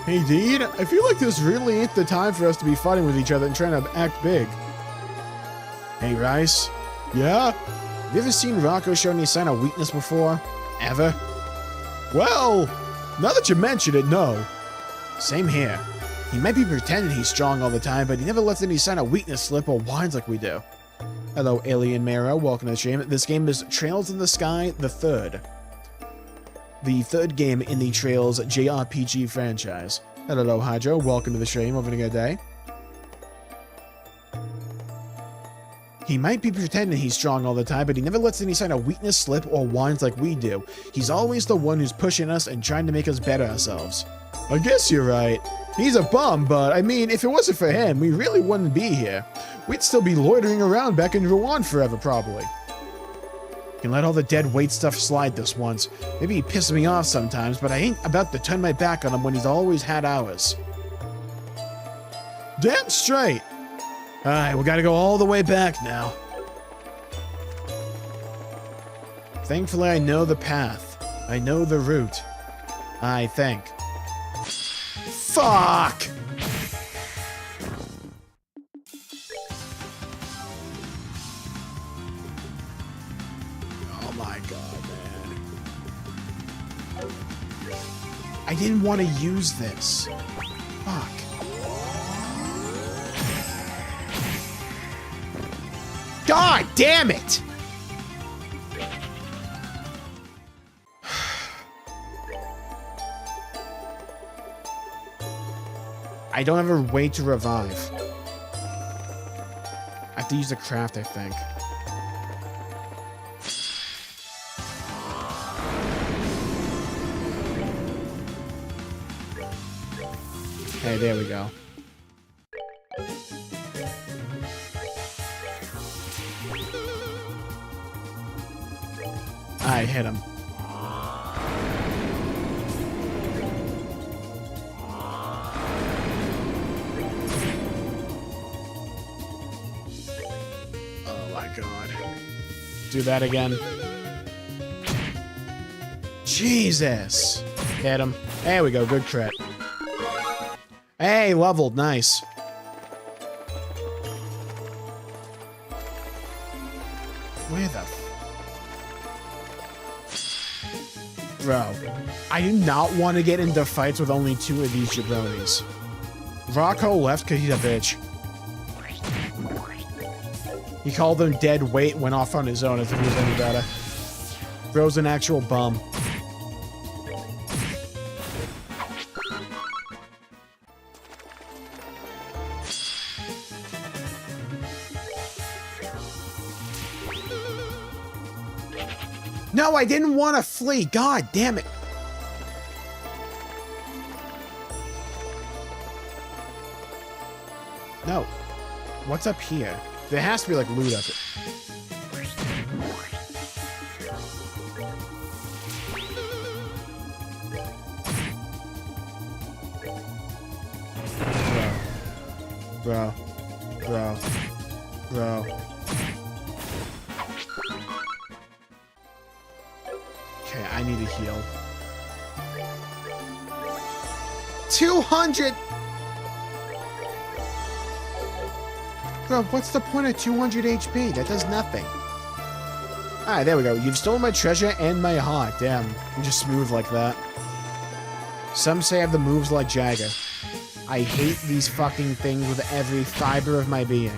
Hey, Dean, I feel like this really ain't the time for us to be fighting with each other and trying to act big. Hey, Rice. Yeah? Have you ever seen Rocco show any sign of weakness before? Ever? Well, now that you mention it, no. Same here. He might be pretending he's strong all the time, but he never lets any sign of weakness slip or whines like we do. Hello, Alien Mara. Welcome to the stream. This game is Trails in the Sky, the third. The third game in the Trails JRPG franchise. Hello, Hydro. Welcome to the stream. Having a good day. He might be pretending he's strong all the time, but he never lets any sign of weakness slip or whines like we do. He's always the one who's pushing us and trying to make us better ourselves. I guess you're right. He's a bum, but I mean, if it wasn't for him, we really wouldn't be here. We'd still be loitering around back in Rouen forever, probably. Can let all the dead weight stuff slide this once. Maybe he pisses me off sometimes, but I ain't about to turn my back on him when he's always had ours. Damn straight. Alright, we gotta go all the way back now. Thankfully, I know the path. I know the route. I think. Fuck! Oh my god, man. I didn't want to use this. Fuck. God damn it! I don't have a way to revive. I have to use the craft, I think. Hey, there we go. I hit him. Oh my god. Do that again. Jesus. Hit him. There we go. Good crit. Hey, leveled. Nice. Where the... Bro, I do not want to get into fights with only 2 of these jabronis. Rocco left because he's a bitch. He called them dead weight, went off on his own as if he was any better. Bro's an actual bum. No, I didn't want to flee. God damn it. No. What's up here? There has to be like loot up it. Bro. Okay, I need to heal. 200! Bro, what's the point of 200 HP? That does nothing. Alright, there we go. You've stolen my treasure and my heart. Damn, you're just smooth like that. Some say I have the moves like Jagger. I hate these fucking things with every fiber of my being.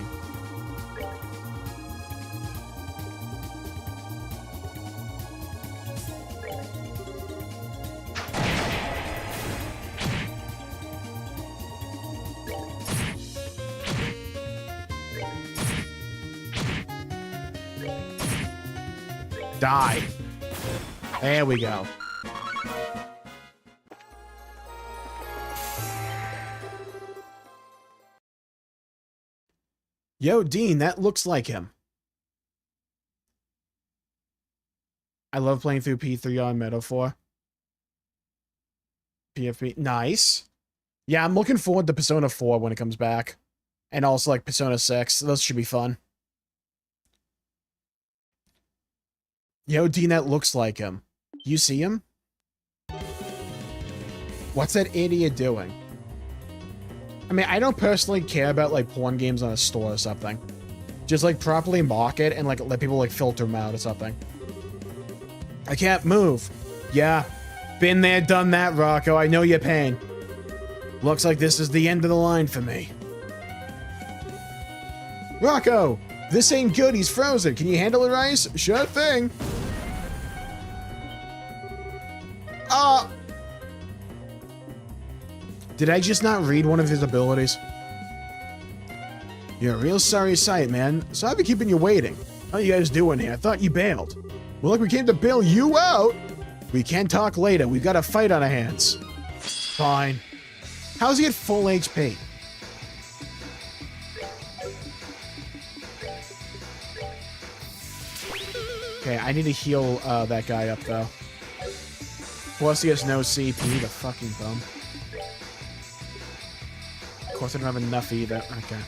Die. There we go. Yo, Dean, that looks like him. I love playing through P3 on Metaphor. PFP. Nice. Yeah, I'm looking forward to Persona 4 when it comes back. And also, like, Persona 6. Those should be fun. Yo, Dean, that looks like him. You see him? What's that idiot doing? I mean, I don't personally care about, like, porn games on a store or something. Just, like, properly market and, like, let people, like, filter them out or something. I can't move. Yeah. Been there, done that, Rocco. I know your pain. Looks like this is the end of the line for me. Rocco! This ain't good. He's frozen. Can you handle it, Rice? Sure thing. Did I just not read one of his abilities? You're a real sorry sight, man. So I've been keeping you waiting. How you guys doing here? I thought you bailed. Well, look, we came to bail you out. We can talk later. We've got a fight on our hands. Fine. How's he at full HP? Okay, I need to heal that guy up, though. Plus, he has no CP, the fucking bum. Of course, I don't have enough either. Okay.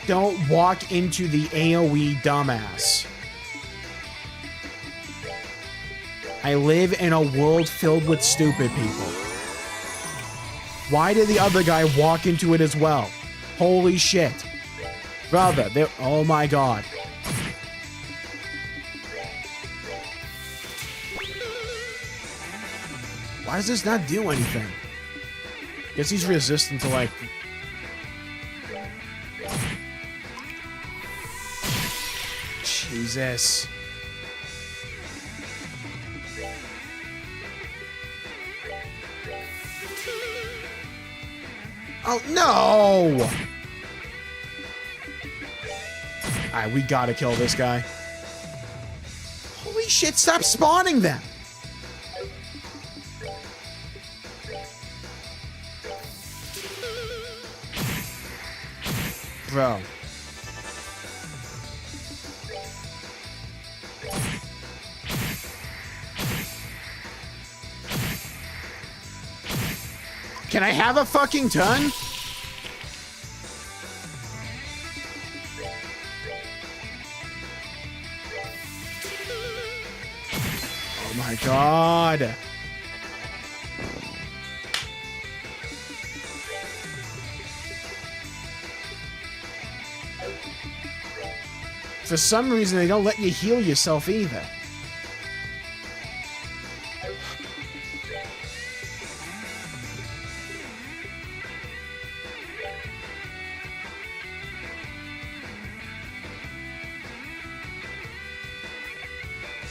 Don't walk into the AoE, dumbass. I live in a world filled with stupid people. Why did the other guy walk into it as well? Holy shit. Brother, oh my god. Why does this not do anything? Guess he's resistant to, like... Jesus. Oh, no! Alright, we gotta kill this guy. Holy shit, stop spawning them! Bro. Can I have a fucking turn? Oh my god. For some reason, they don't let you heal yourself either.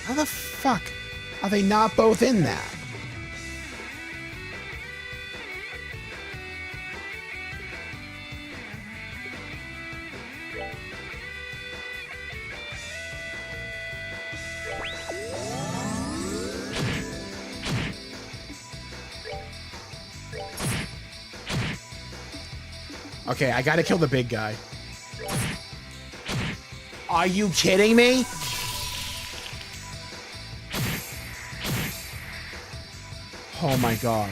How the fuck are they not both in that? Okay, I gotta kill the big guy. Are you kidding me? Oh my god.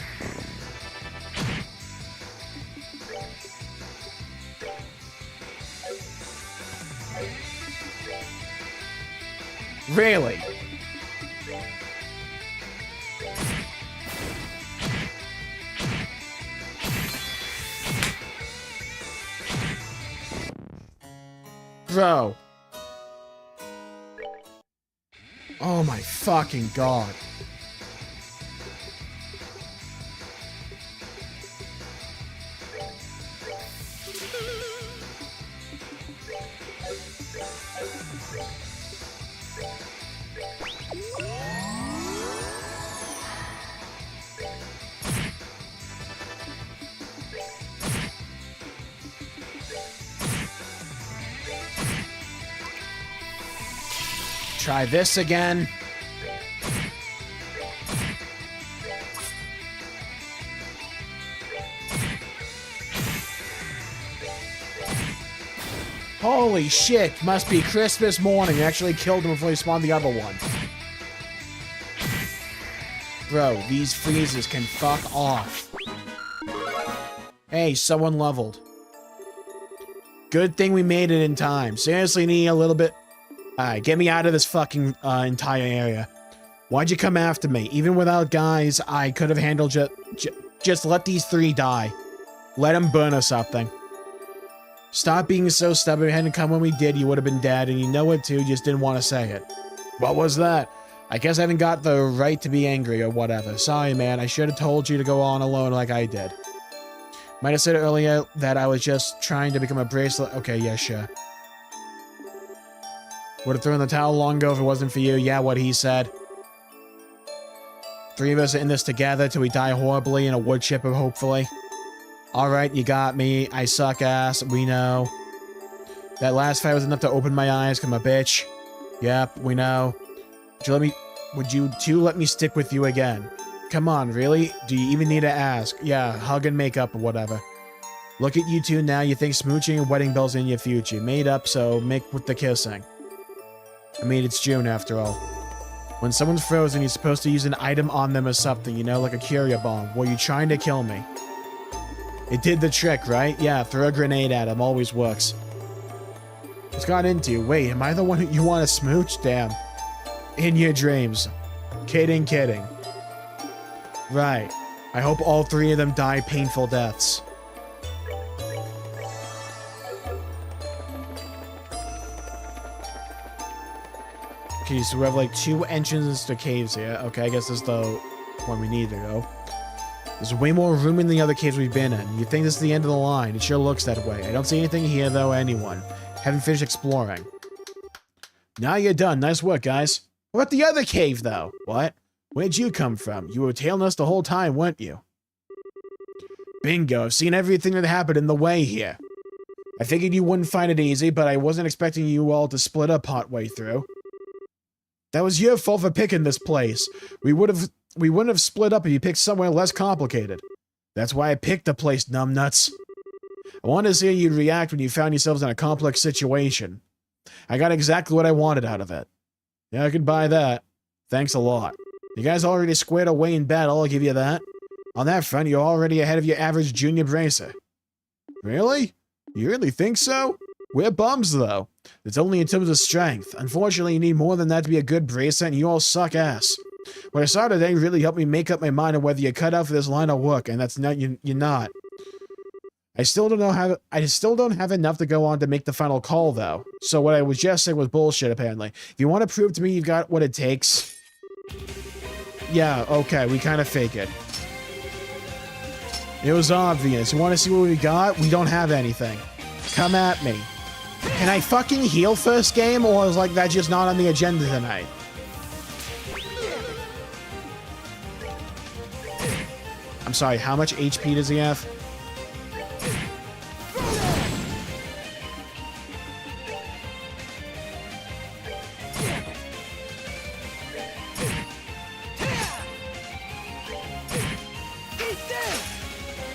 Really? Bro. Oh my fucking god. Try this again. Holy shit, must be Christmas morning. Actually killed him before he spawned the other one. Bro, these freezes can fuck off. Hey, someone leveled. Good thing we made it in time. Seriously need a little bit... Alright, get me out of this fucking entire area. Why'd you come after me? Even without guys, I could have handled just let these three die. Let them burn or something. Stop being so stubborn. Hadn't come when we did, you would have been dead, and you know it too, just didn't want to say it. What was that? I guess I haven't got the right to be angry or whatever. Sorry, man. I should have told you to go on alone like I did. Might have said earlier that I was just trying to become a bracelet. Okay, yeah, sure. Would have thrown the towel long ago if it wasn't for you. Yeah, what he said. Three of us are in this together till we die horribly in a wood chipper, hopefully. Alright, you got me. I suck ass. We know. That last fight was enough to open my eyes, 'cause I'm a bitch. Yep, we know. Would you two let me stick with you again? Come on, really? Do you even need to ask? Yeah, hug and make up or whatever. Look at you two now. You think smooching and wedding bells in your future. Made up, so make with the kissing. I mean, it's June after all. When someone's frozen, you're supposed to use an item on them or something, you know, like a curio bomb. Were you trying to kill me? It did the trick, right? Yeah, throw a grenade at him. Always works. What's got into? Wait, am I the one who you want to smooch? Damn. In your dreams. Kidding, kidding. Right. I hope all three of them die painful deaths. Okay, so we have like 2 entrances to caves here. Okay, I guess this is the one we need to go. There's way more room in the other caves we've been in. You think this is the end of the line. It sure looks that way. I don't see anything here, though, anyone. Haven't finished exploring. Now you're done. Nice work, guys. What about the other cave, though? What? Where'd you come from? You were tailing us the whole time, weren't you? Bingo. I've seen everything that happened in the way here. I figured you wouldn't find it easy, but I wasn't expecting you all to split up partway through. That was your fault for picking this place. We wouldn't have split up if you picked somewhere less complicated. That's why I picked the place, numbnuts. I wanted to see how you'd react when you found yourselves in a complex situation. I got exactly what I wanted out of it. Yeah, I could buy that. Thanks a lot. You guys already squared away in battle, I'll give you that. On that front, you're already ahead of your average junior bracer. Really? You really think so? We're bums, though. It's only in terms of strength. Unfortunately, you need more than that to be a good bracer, and you all suck ass. What I saw today really helped me make up my mind on whether you're cut out for this line of work, and that's not you're not. I still don't have enough to go on to make the final call, though. So what I was just saying was bullshit, apparently. If you want to prove to me you've got what it takes... Yeah, okay, we kind of fake it. It was obvious. You want to see what we got? We don't have anything. Come at me. Can I fucking heal first game, or is like that just not on the agenda tonight? I'm sorry, how much HP does he have?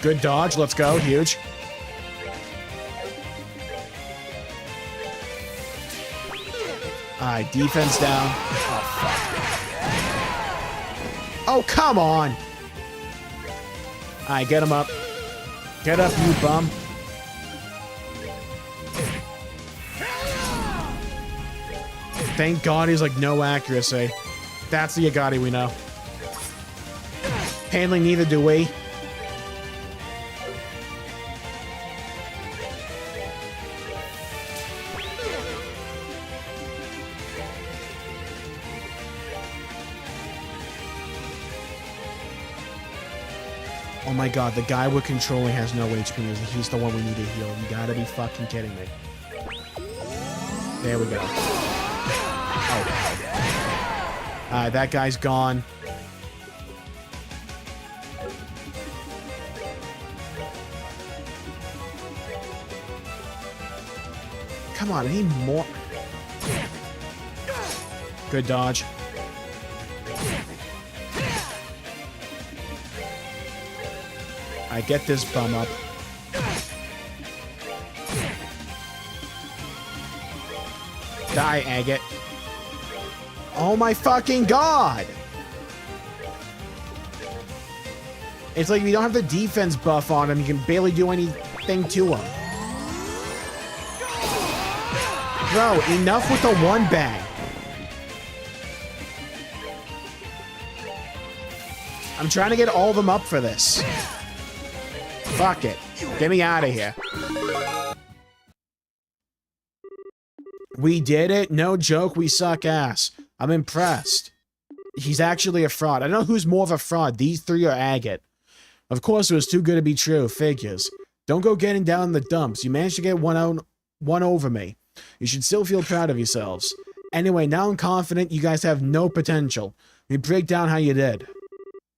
Good dodge, let's go, huge. Alright, defense down. Oh, fuck. Oh, come on! Alright, get him up. Get up, you bum. Thank God he's like no accuracy. That's the Agati we know. Handling neither do we. Oh my god, the guy we're controlling has no HP. He's the one we need to heal. You gotta be fucking kidding me. There we go. Oh. That guy's gone. Come on, I need more. Good dodge. I get this bum up. Die, Agate. Oh my fucking god! It's like if you don't have the defense buff on him, you can barely do anything to him. Bro, enough with the one bang. I'm trying to get all of them up for this. Fuck it. Get me out of here. We did it. No joke. We suck ass. I'm impressed. He's actually a fraud. I don't know who's more of a fraud. These three or Agate. Of course, it was too good to be true. Figures. Don't go getting down in the dumps. You managed to get one over me. You should still feel proud of yourselves. Anyway, now I'm confident you guys have no potential. Let me break down how you did.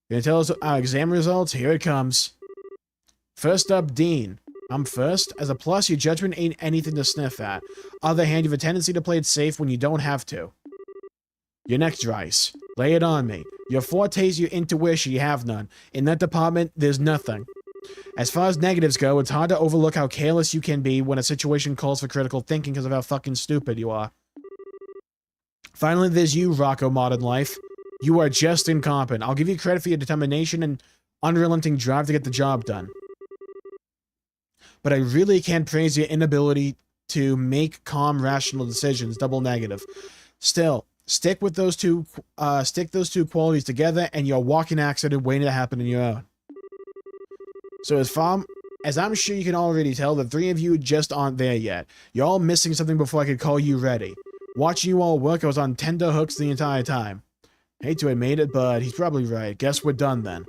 Gonna tell us our exam results? Here it comes. First up, Dean. I'm first. As a plus, your judgment ain't anything to sniff at. Other hand, you have a tendency to play it safe when you don't have to. Your next, Rice. Lay it on me. Your forte is your intuition, you have none. In that department, there's nothing. As far as negatives go, it's hard to overlook how careless you can be when a situation calls for critical thinking because of how fucking stupid you are. Finally, there's you, Rocco Modern Life. You are just incompetent. I'll give you credit for your determination and unrelenting drive to get the job done. But I really can't praise your inability to make calm, rational decisions. Double negative. Still, stick those two qualities together, and you're a walking accident waiting to happen on your own. So as I'm sure you can already tell, the three of you just aren't there yet. You're all missing something before I could call you ready. Watching you all work, I was on tender hooks the entire time. Hate to admit it, but he's probably right. Guess we're done then.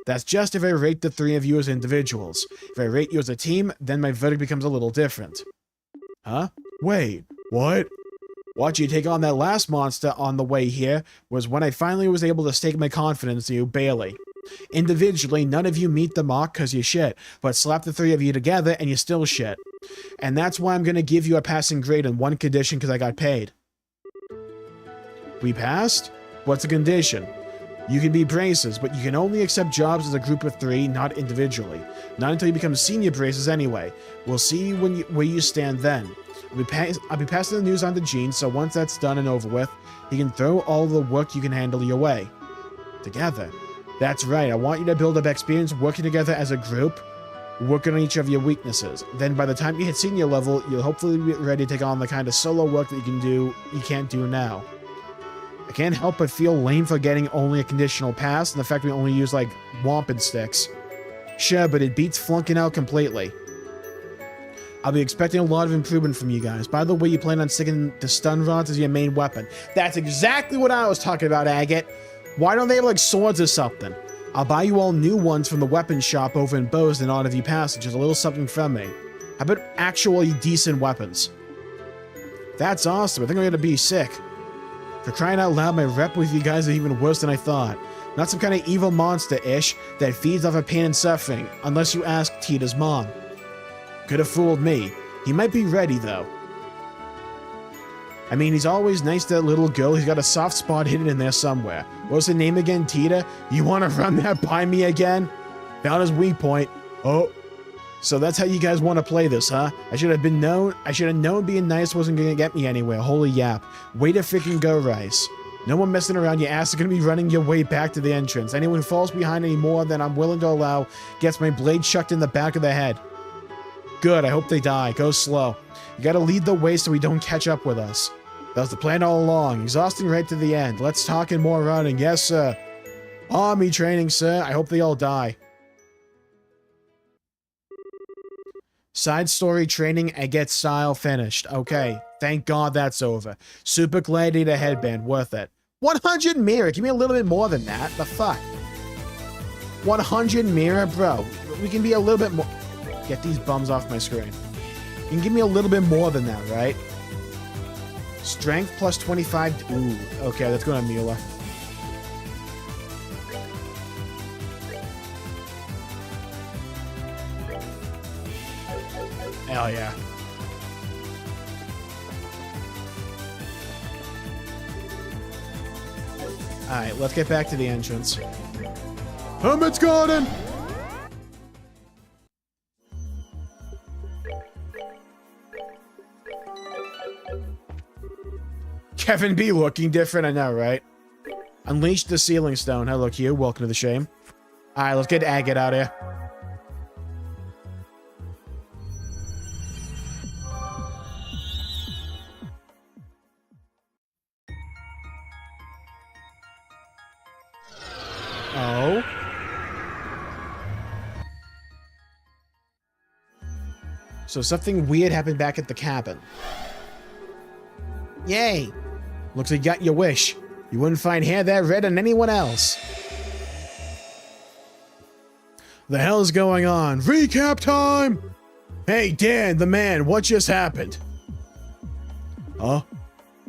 That's just if I rate the three of you as individuals. If I rate you as a team, then my verdict becomes a little different. Huh? Wait, what? Watching you take on that last monster on the way here was when I finally was able to stake my confidence in you, Bailey. Individually, none of you meet the mark because you're shit, but slap the three of you together and you're still shit. And that's why I'm gonna give you a passing grade on one condition because I got paid. We passed? What's the condition? You can be braces, but you can only accept jobs as a group of 3, not individually. Not until you become senior braces anyway. We'll see where you stand then. I'll be passing the news on to Gene, so once that's done and over with, he can throw all the work you can handle your way. Together. That's right, I want you to build up experience working together as a group, working on each of your weaknesses. Then by the time you hit senior level, you'll hopefully be ready to take on the kind of solo work that you can't do now. I can't help but feel lame for getting only a conditional pass and the fact we only use, like, wampin sticks. Sure, but it beats flunking out completely. I'll be expecting a lot of improvement from you guys. By the way, you plan on sticking the stun rods as your main weapon. That's exactly what I was talking about, Agate. Why don't they have, like, swords or something? I'll buy you all new ones from the weapon shop over in Bose in honor of you passing. Just a little something from me. How about actually decent weapons? That's awesome. I think I'm gonna be sick. For crying out loud, my rep with you guys is even worse than I thought. Not some kind of evil monster-ish that feeds off of pain and suffering, unless you ask Tita's mom. Could have fooled me. He might be ready, though. I mean, he's always nice to that little girl. He's got a soft spot hidden in there somewhere. What's her name again, Tita? You want to run that by me again? Found his weak point. Oh. So that's how you guys want to play this, huh? I should have known being nice wasn't going to get me anywhere. Holy yap. Way to freaking go, Rice. No one messing around. Your ass is going to be running your way back to the entrance. Anyone who falls behind any more than I'm willing to allow gets my blade chucked in the back of the head. Good, I hope they die. Go slow. You gotta lead the way so we don't catch up with us. That was the plan all along. Exhausting right to the end. Let's talk and more running. Yes, sir. Army training, sir. I hope they all die. Side story training and get style finished. Okay, thank God that's over. Super Gladiator headband, worth it. 100 mirror. Give me a little bit more than that. The fuck? 100 mirror, bro. We can be a little bit more... Get these bums off my screen. You can give me a little bit more than that, right? Strength plus 25. Ooh, okay, let's go to Mila. Hell yeah. Alright, let's get back to the entrance. Hermit's Garden! Kevin B looking different, I know, right? Unleash the Ceiling Stone. Hello, Q. Welcome to the shame. Alright, let's get Agate out here. Oh. So something weird happened back at the cabin. Yay! Looks like you got your wish. You wouldn't find hair that red on anyone else. The hell is going on? Recap time! Hey, Dan, the man, what just happened? Huh?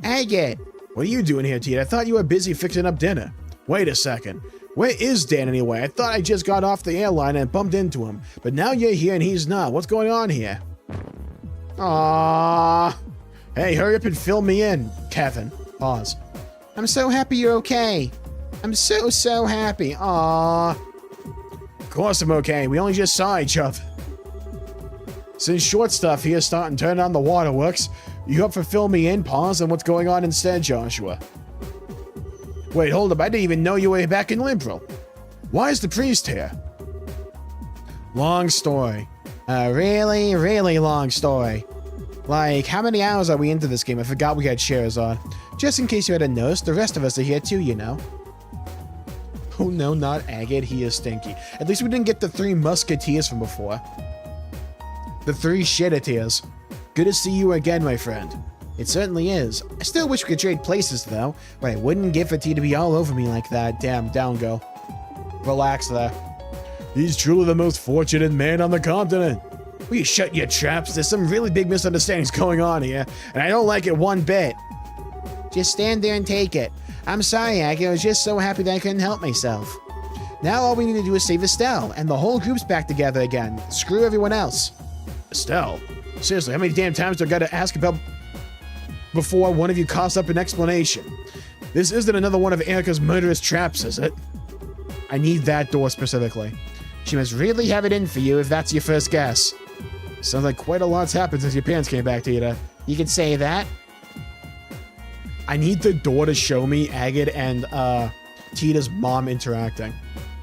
Agate! What are you doing here, Tita? I thought you were busy fixing up dinner. Wait a second. Where is Dan anyway? I thought I just got off the airline and bumped into him. But now you're here and he's not. What's going on here? Aww. Hey, hurry up and fill me in, Kevin. Pause. I'm so happy you're okay. I'm so happy. Aww. Of course I'm okay. We only just saw each other. Since short stuff here starting to turn on the waterworks, you up for fill me in? Pause on what's going on instead, Joshua. Wait, hold up. I didn't even know you were back in Liberal. Why is the priest here? Long story. A really, really long story. Like, how many hours are we into this game? I forgot we had shares on. Just in case you hadn't noticed, the rest of us are here too, you know. Oh no, not Agate, he is stinky. At least we didn't get the 3 musketeers from before. The 3 shitteteers. Good to see you again, my friend. It certainly is. I still wish we could trade places, though, but I wouldn't give for T to be all over me like that. Damn, down go. Relax there. He's truly the most fortunate man on the continent. Will you shut your traps? There's some really big misunderstandings going on here, and I don't like it one bit. Just stand there and take it. I'm sorry, Agate. I was just so happy that I couldn't help myself. Now all we need to do is save Estelle, and the whole group's back together again. Screw everyone else. Estelle? Seriously, how many damn times do I gotta ask about before one of you coughs up an explanation? This isn't another one of Erica's murderous traps, is it? I need that door specifically. She must really have it in for you if that's your first guess. Sounds like quite a lot's happened since your parents came back, Tita. You could say that. I need the door to show me Agate and Tita's mom interacting.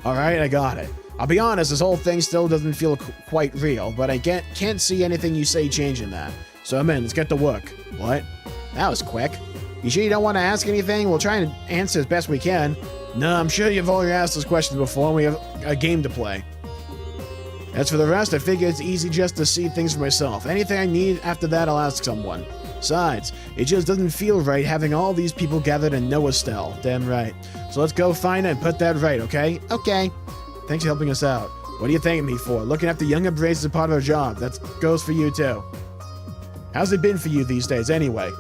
All right, I got it. I'll be honest, this whole thing still doesn't feel quite real, but I can't see anything you say changing that. So I'm in. Let's get to work. What? That was quick. You sure you don't want to ask anything? We'll try and answer as best we can. No, I'm sure you've already asked those questions before, and we have a game to play. As for the rest, I figure it's easy just to see things for myself. Anything I need after that, I'll ask someone. Besides, it just doesn't feel right having all these people gathered and no ESTELLE. Damn right. So let's go find it and put that right, okay? Okay. Thanks for helping us out. What are you thanking me for? Looking after younger braids is a part of our job. That goes for you, too. How's it been for you these days, anyway?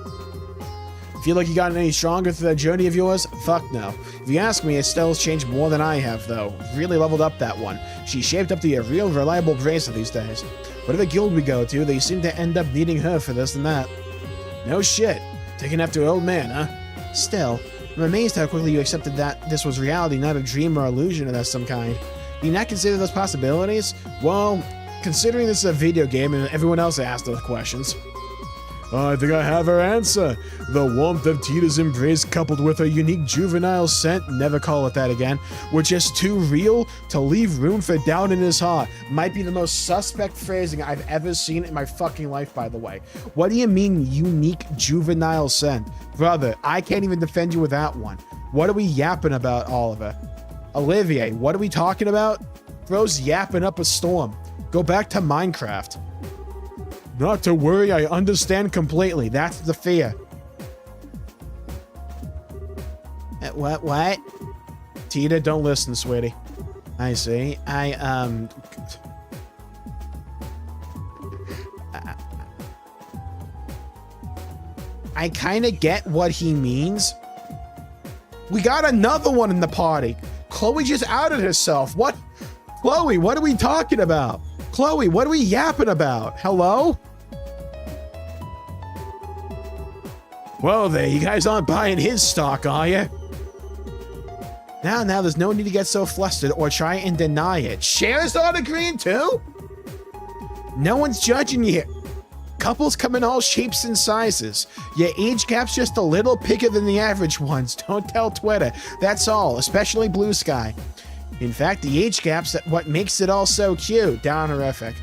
Feel like you gotten any stronger through that journey of yours? Fuck no. If you ask me, Estelle's changed more than I have, though. Really leveled up that one. She's shaped up to be a real reliable bracer these days. Whatever guild we go to, they seem to end up needing her for this and that. No shit. Taking after an old man, huh? Still, I'm amazed how quickly you accepted that this was reality, not a dream or illusion of some kind. Do you not consider those possibilities? Well, considering this is a video game and everyone else asked those questions. I think I have her answer. The warmth of Tita's embrace coupled with her unique juvenile scent, never call it that again, were just too real to leave room for doubt in his heart. Might be the most suspect phrasing I've ever seen in my fucking life, by the way. What do you mean, unique juvenile scent? Brother, I can't even defend you with that one. What are we yapping about, Oliver? Olivier, what are we talking about? Bro's yapping up a storm. Go back to Minecraft. Not to worry, I understand completely. That's the fear. What? Tita, don't listen, sweetie. I see. I kind of get what he means. We got another one in the party. Chloe just outed herself. What? Chloe, what are we talking about? Chloe, what are we yapping about? Hello? Well, there, you guys aren't buying his stock, are you? Now, there's no need to get so flustered or try and deny it. Shares aren't agreeing too? No one's judging you. Couples come in all shapes and sizes. Your age gap's just a little bigger than the average ones. Don't tell Twitter. That's all, especially Blue Sky. In fact, the age gap's what makes it all so cute. Down horrific.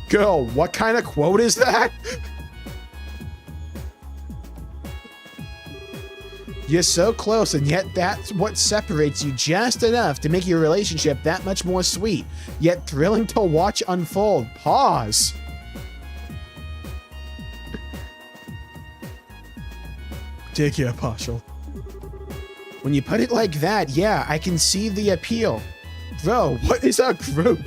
Girl, what kind of quote is that? You're so close, and yet that's what separates you just enough to make your relationship that much more sweet, yet thrilling to watch unfold. Pause. Take care, Partial. When you put it like that, yeah, I can see the appeal. Bro, what is our group?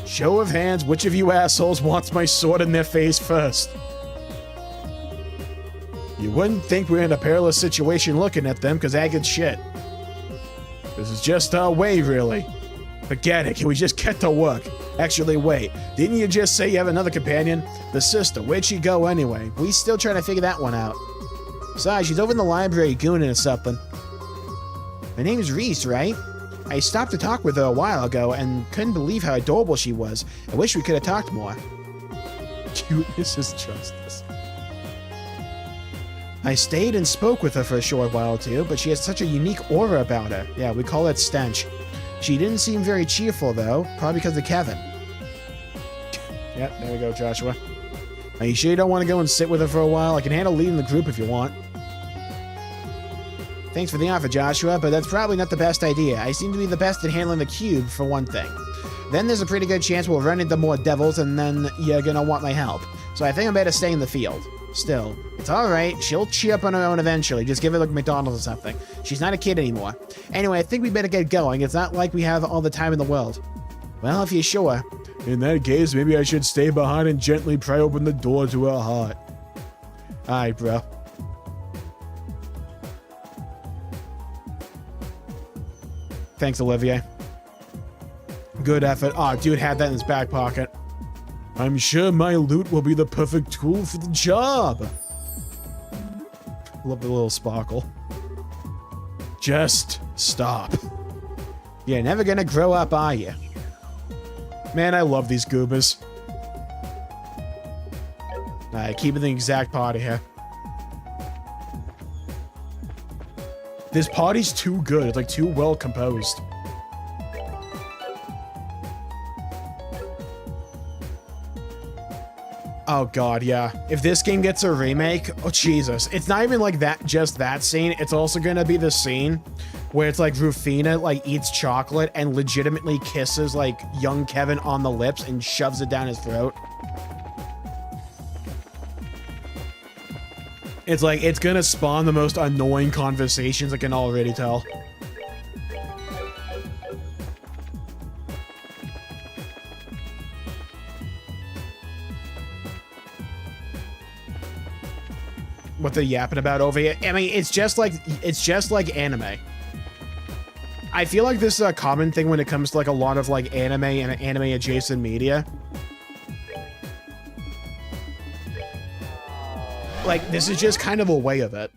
Show of hands, which of you assholes wants my sword in their face first? You wouldn't think we're in a perilous situation looking at them, because Agate's shit. This is just our way, really. Forget it, can we just get to work? Actually, wait, didn't you just say you have another companion? The sister, where'd she go anyway? We still trying to figure that one out. Besides, she's over in the library gooning or something. Her name's Reese, right? I stopped to talk with her a while ago and couldn't believe how adorable she was. I wish we could have talked more. Cuteness is justice. I stayed and spoke with her for a short while too, but she has such a unique aura about her. Yeah, we call it stench. She didn't seem very cheerful though, probably because of Kevin. Yep, there we go, Joshua. Are you sure you don't want to go and sit with her for a while? I can handle leading the group if you want. Thanks for the offer, Joshua, but that's probably not the best idea. I seem to be the best at handling the cube, for one thing. Then there's a pretty good chance we'll run into more devils, and then you're gonna want my help. So I think I better stay in the field. Still, it's alright, she'll cheer up on her own eventually. Just give her like McDonald's or something. She's not a kid anymore. Anyway, I think we better get going. It's not like we have all the time in the world. Well, if you're sure. In that case, maybe I should stay behind and gently pry open the door to her heart. Alright, bro. Thanks, Olivier. Good effort. Aw, dude had that in his back pocket. I'm sure my loot will be the perfect tool for the job. Love the little sparkle. Just stop. You're never gonna grow up, are you? Man, I love these goobers. Alright, keeping the exact party here. This party's too good. It's like too well composed. Oh god, yeah. If this game gets a remake, oh Jesus. It's not even like that, just that scene. It's also gonna be the scene where it's like Rufina like eats chocolate and legitimately kisses like young Kevin on the lips and shoves it down his throat. It's like, it's gonna spawn the most annoying conversations I can already tell. What they're yapping about over here. I mean, it's just like anime. I feel like this is a common thing when it comes to like a lot of like anime and anime adjacent media. Like, this is just kind of a way of it.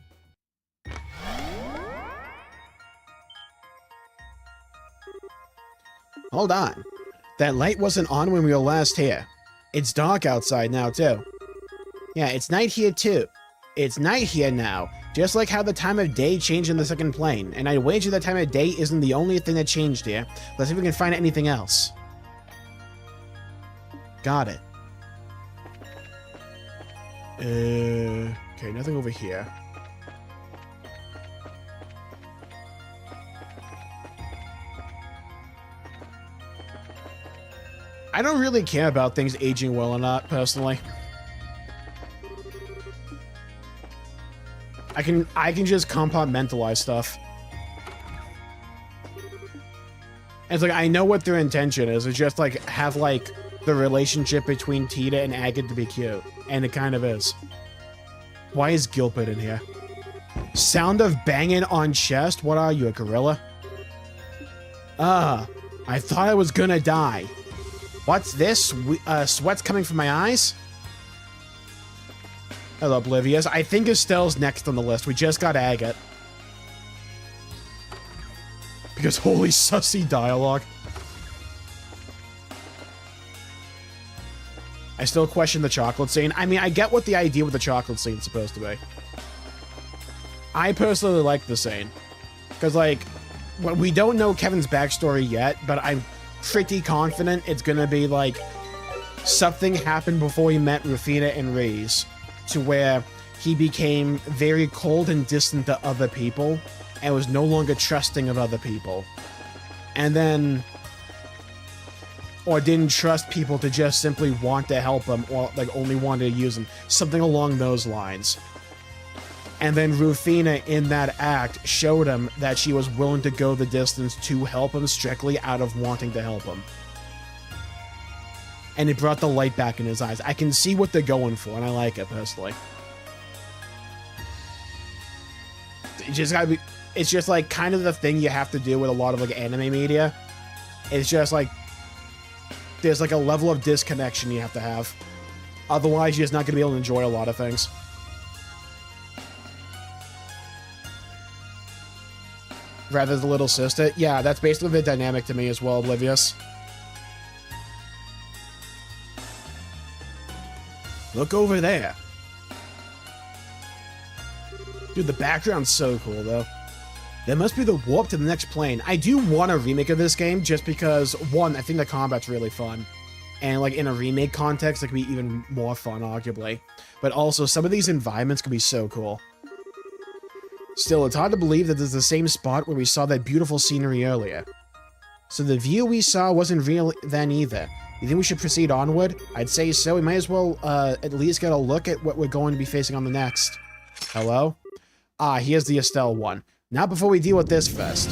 Hold on. That light wasn't on when we were last here. It's dark outside now, too. Yeah, it's night here, too. It's night here now, just like how the time of day changed in the second plane, and I wager that time of day isn't the only thing that changed here. Let's see if we can find anything else. Got it. Okay, nothing over here. I don't really care about things aging well or not, personally. I can just compartmentalize stuff. It's like, I know what their intention is. It's just like, have like the relationship between Tita and Agate to be cute. And it kind of is. Why is Gilbert in here? Sound of banging on chest? What are you, a gorilla? I thought I was gonna die. What's this? Sweat's coming from my eyes? Hello, Oblivious. I think Estelle's next on the list. We just got Agate. Because holy sussy dialogue. I still question the chocolate scene. I mean, I get what the idea with the chocolate scene is supposed to be. I personally like the scene. Because, like, well, we don't know Kevin's backstory yet, but I'm pretty confident it's gonna be, like, something happened before he met Rufina and Reese, to where he became very cold and distant to other people, and was no longer trusting of other people. And then... or didn't trust people to just simply want to help him, or like only wanted to use him. Something along those lines. And then Rufina, in that act, showed him that she was willing to go the distance to help him strictly out of wanting to help him. And it brought the light back in his eyes. I can see what they're going for, and I like it, personally. It's just like kind of the thing you have to do with a lot of like anime media. It's just like, there's like a level of disconnection you have to have. Otherwise, you're just not going to be able to enjoy a lot of things. Rather the little sister. Yeah, that's basically the dynamic to me as well, Oblivious. Look over there. Dude, the background's so cool, though. There must be the warp to the next plane. I do want a remake of this game just because, one, I think the combat's really fun. And, like, in a remake context, it could be even more fun, arguably. But also, some of these environments could be so cool. Still, it's hard to believe that this is the same spot where we saw that beautiful scenery earlier. So the view we saw wasn't real then either. You think we should proceed onward? I'd say so. We might as well at least get a look at what we're going to be facing on the next. Hello? Ah, here's the Estelle one. Not before we deal with this first.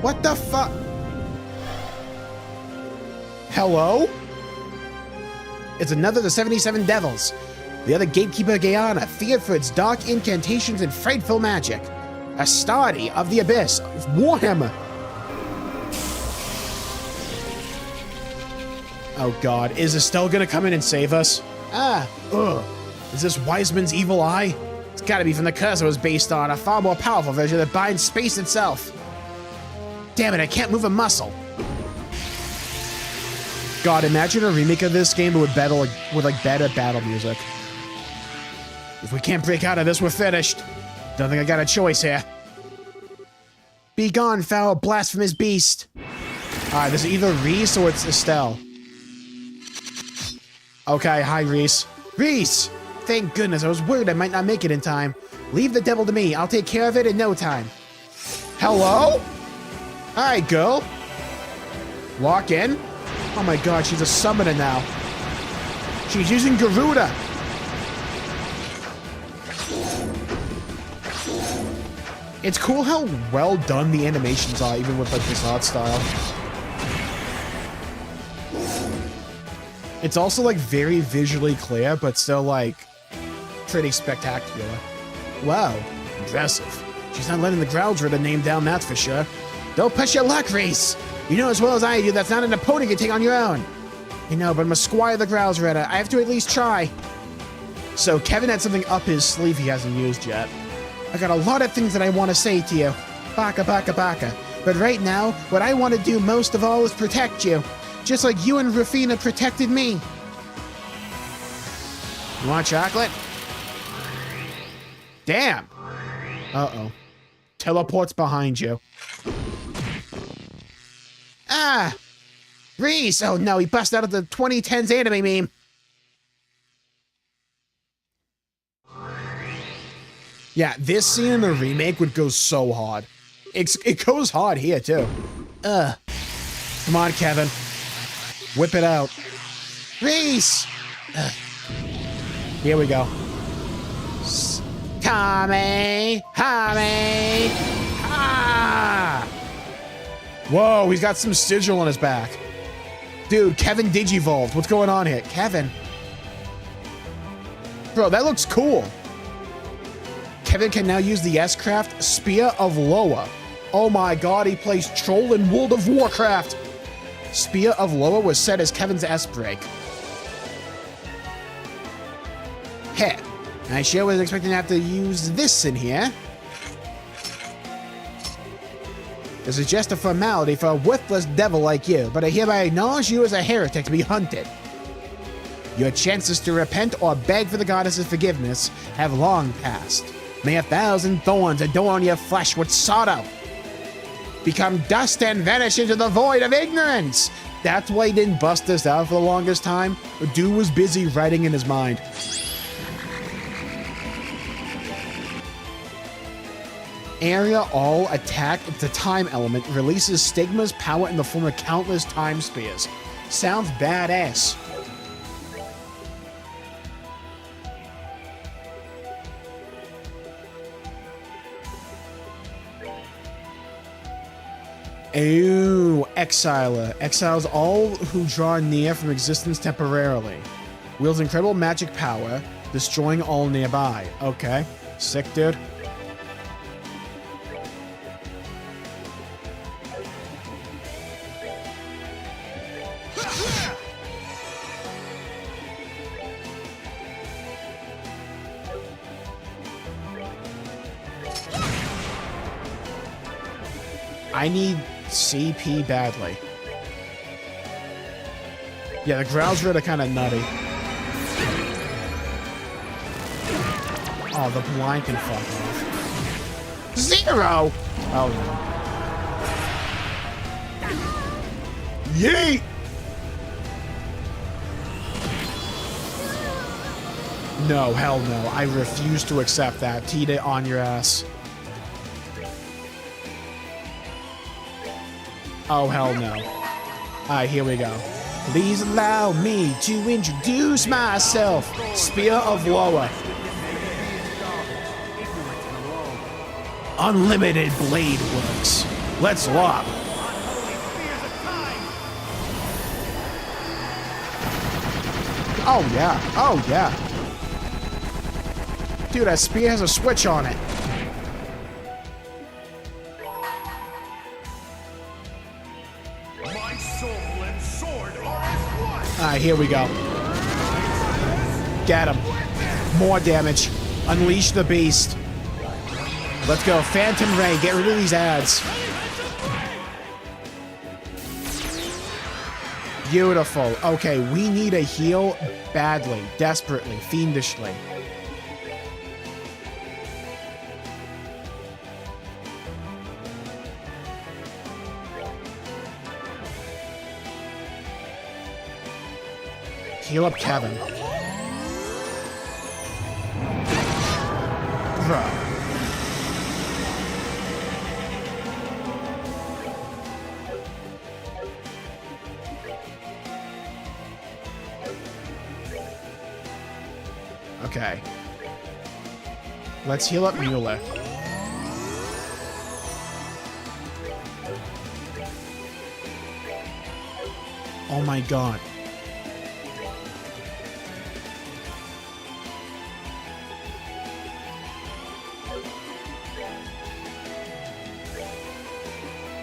What the fuck? Hello? It's another of the 77 devils. The other gatekeeper, Guyana, feared for its dark incantations and frightful magic. Astarte of the Abyss, Warhammer. Oh god, is Estelle gonna come in and save us? Is this Wiseman's evil eye? It's gotta be from the curse it was based on, a far more powerful version that binds space itself. Damn it, I can't move a muscle. God, imagine a remake of this game with better battle music. If we can't break out of this, we're finished. Don't think I got a choice here. Be gone, foul, blasphemous beast. Alright, this is either Reese or it's Estelle. Okay, hi, Reese. Reese! Thank goodness, I was worried I might not make it in time. Leave the devil to me. I'll take care of it in no time. Hello? Alright, girl. Walk in. Oh my god, she's a summoner now. She's using Garuda. It's cool how well done the animations are, even with like this art style. It's also like very visually clear, but still like pretty spectacular. Wow, impressive. She's not letting the Growls Ritter name down, that's for sure. Don't push your luck, Reese. You know as well as I do that's not an opponent you can take on your own. You know, but I'm a squire of the Growls Ritter. I have to at least try. So Kevin had something up his sleeve he hasn't used yet. I got a lot of things that I want to say to you. Baka baka baka. But right now, what I want to do most of all is protect you. Just like you and Rufina protected me. You want chocolate? Damn. Uh-oh. Teleports behind you. Ah! Reese! Oh no, he busted out of the 2010s anime meme. Yeah, this scene in the remake would go so hard. It goes hard here, too. Come on, Kevin. Whip it out. Reese! Here we go. Tommy! Tommy! Ah! Whoa, he's got some sigil on his back. Dude, Kevin Digivolved. What's going on here? Kevin. Bro, that looks cool. Kevin can now use the S-Craft Spear of Loa. Oh my god, he plays Troll in World of Warcraft. Spear of Loa was set as Kevin's S-Break. Heh. I sure was expecting to have to use this in here. This is just a formality for a worthless devil like you, but I hereby acknowledge you as a heretic to be hunted. Your chances to repent or beg for the goddess's forgiveness have long passed. May 1,000 thorns adorn your flesh with sorrow. Become dust and vanish into the void of ignorance. That's why he didn't bust this out for the longest time. The dude was busy writing in his mind. Area all attack the time element releases Stigma's power in the form of countless time spears. Sounds badass. Ooh, Exiler. Exiles all who draw near from existence temporarily. Wields incredible magic power, destroying all nearby. Okay. Sick, dude. I need CP badly. Yeah, the Growls Ritter kind of nutty. Oh, the blind can fuck off. 0! Oh, no. Yeet! No, hell no. I refuse to accept that. Teed on your ass. Oh, hell no. Alright, here we go. Please allow me to introduce myself. Spear of Loa. Unlimited blade works. Let's lock. Oh, yeah. Oh, yeah. Dude, that spear has a switch on it. Alright, here we go. Get him. More damage. Unleash the beast. Let's go. Phantom Ray. Get rid of these ads. Beautiful. Okay, we need a heal badly, desperately, fiendishly. Heal up Kevin. Bro. Okay. Let's heal up Mueller. Oh my god.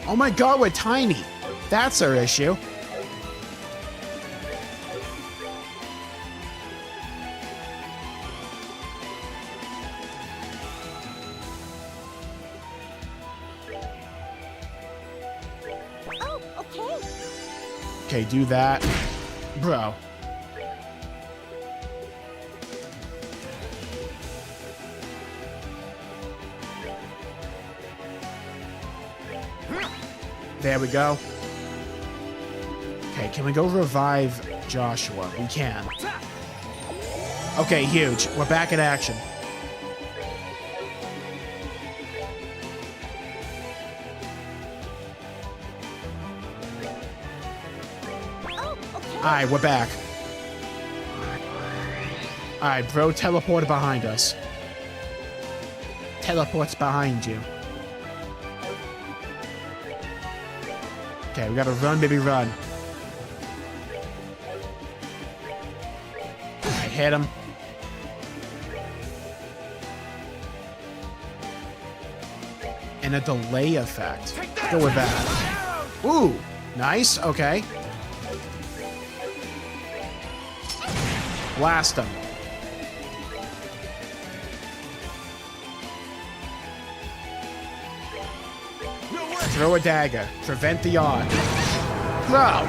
Oh my god, we're tiny. That's our issue. Oh, okay. Okay, do that. Bro. There we go. Okay, can we go revive Joshua? We can. Okay, huge. We're back in action. Oh, okay. Alright, we're back. Alright, bro, teleport behind us. Teleports behind you. Okay, we gotta run, baby, run. I hit him. And a delay effect. Go with that. Ooh, nice, okay. Blast him. Throw a dagger. Prevent the yawn. Throw!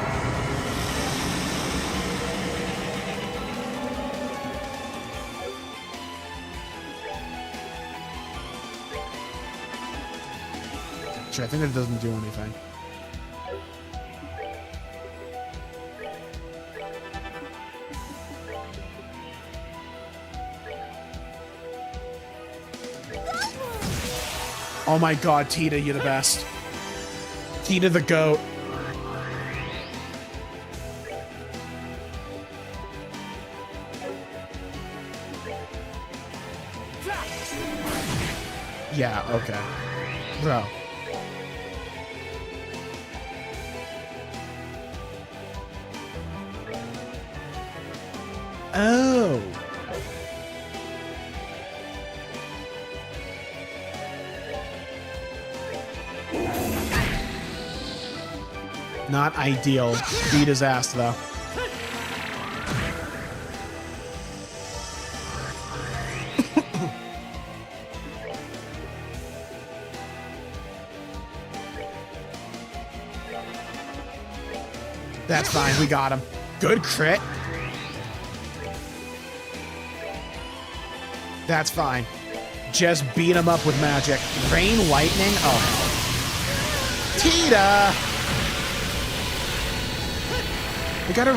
Sure, I think that doesn't do anything. Oh my god, Tita, you're the best. Tita the goat. Yeah, okay. Bro. Oh. Not ideal. Beat his ass, though. That's fine. We got him. Good crit. That's fine. Just beat him up with magic. Rain lightning? Oh, hell. Tita! We gotta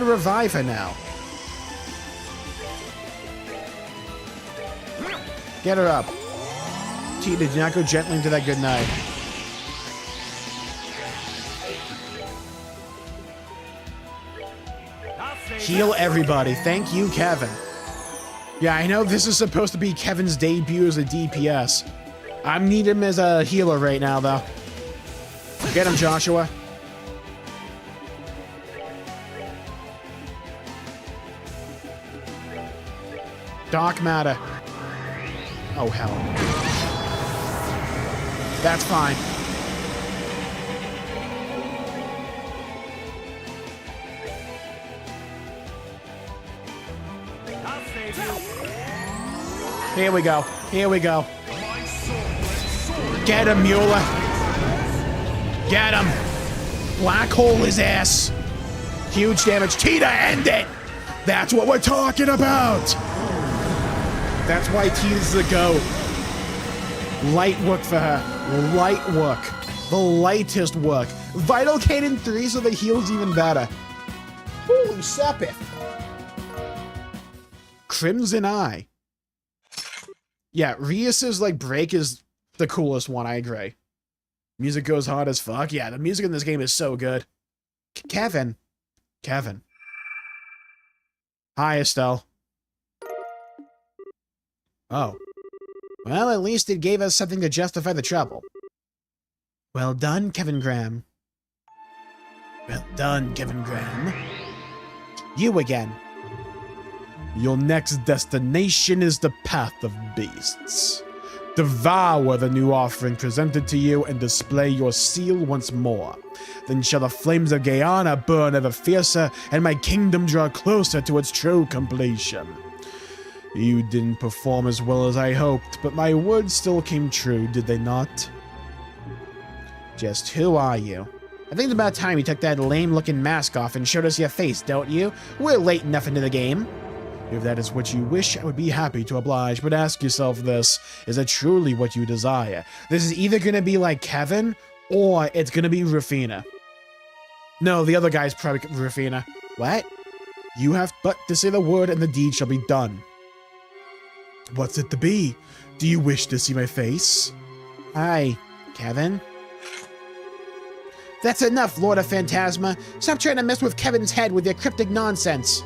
revive her now. Get her up. Tita, do not go gently into that good night. Heal everybody. Thank you, Kevin. Yeah, I know this is supposed to be Kevin's debut as a DPS. I need him as a healer right now, though. Get him, Joshua. Dark matter. Oh, hell. That's fine. Here we go. Here we go. My soul and sword. Get him, Mueller. Get him. Black hole his ass. Huge damage. Tita, end it. That's what we're talking about. That's why Tita's the GOAT. Light work for her. Light work. The lightest work. Vital Cannon 3 so the heal's even better. Holy sepith. Crimson Eye. Yeah, Rias's like break is the coolest one, I agree. Music goes hard as fuck. Yeah, the music in this game is so good. Kevin. Kevin. Hi, Estelle. Oh. Well, at least it gave us something to justify the trouble. Well done, Kevin Graham. Well done, Kevin Graham. You again. Your next destination is the Path of Beasts. Devour the new offering presented to you and display your seal once more. Then shall the flames of Guyana burn ever fiercer and my kingdom draw closer to its true completion. You didn't perform as well as I hoped, but my words still came true, did they not? Just who are you? I think it's about time you took that lame-looking mask off and showed us your face, don't you? We're late enough into the game. If that is what you wish, I would be happy to oblige, but ask yourself this, is it truly what you desire? This is either going to be like Kevin, or it's going to be Rufina. No, the other guy's probably Rufina. What? You have but to say the word and the deed shall be done. What's it to be? Do you wish to see my face? Hi, Kevin? That's enough, Lord of Phantasma. Stop trying to mess with Kevin's head with your cryptic nonsense.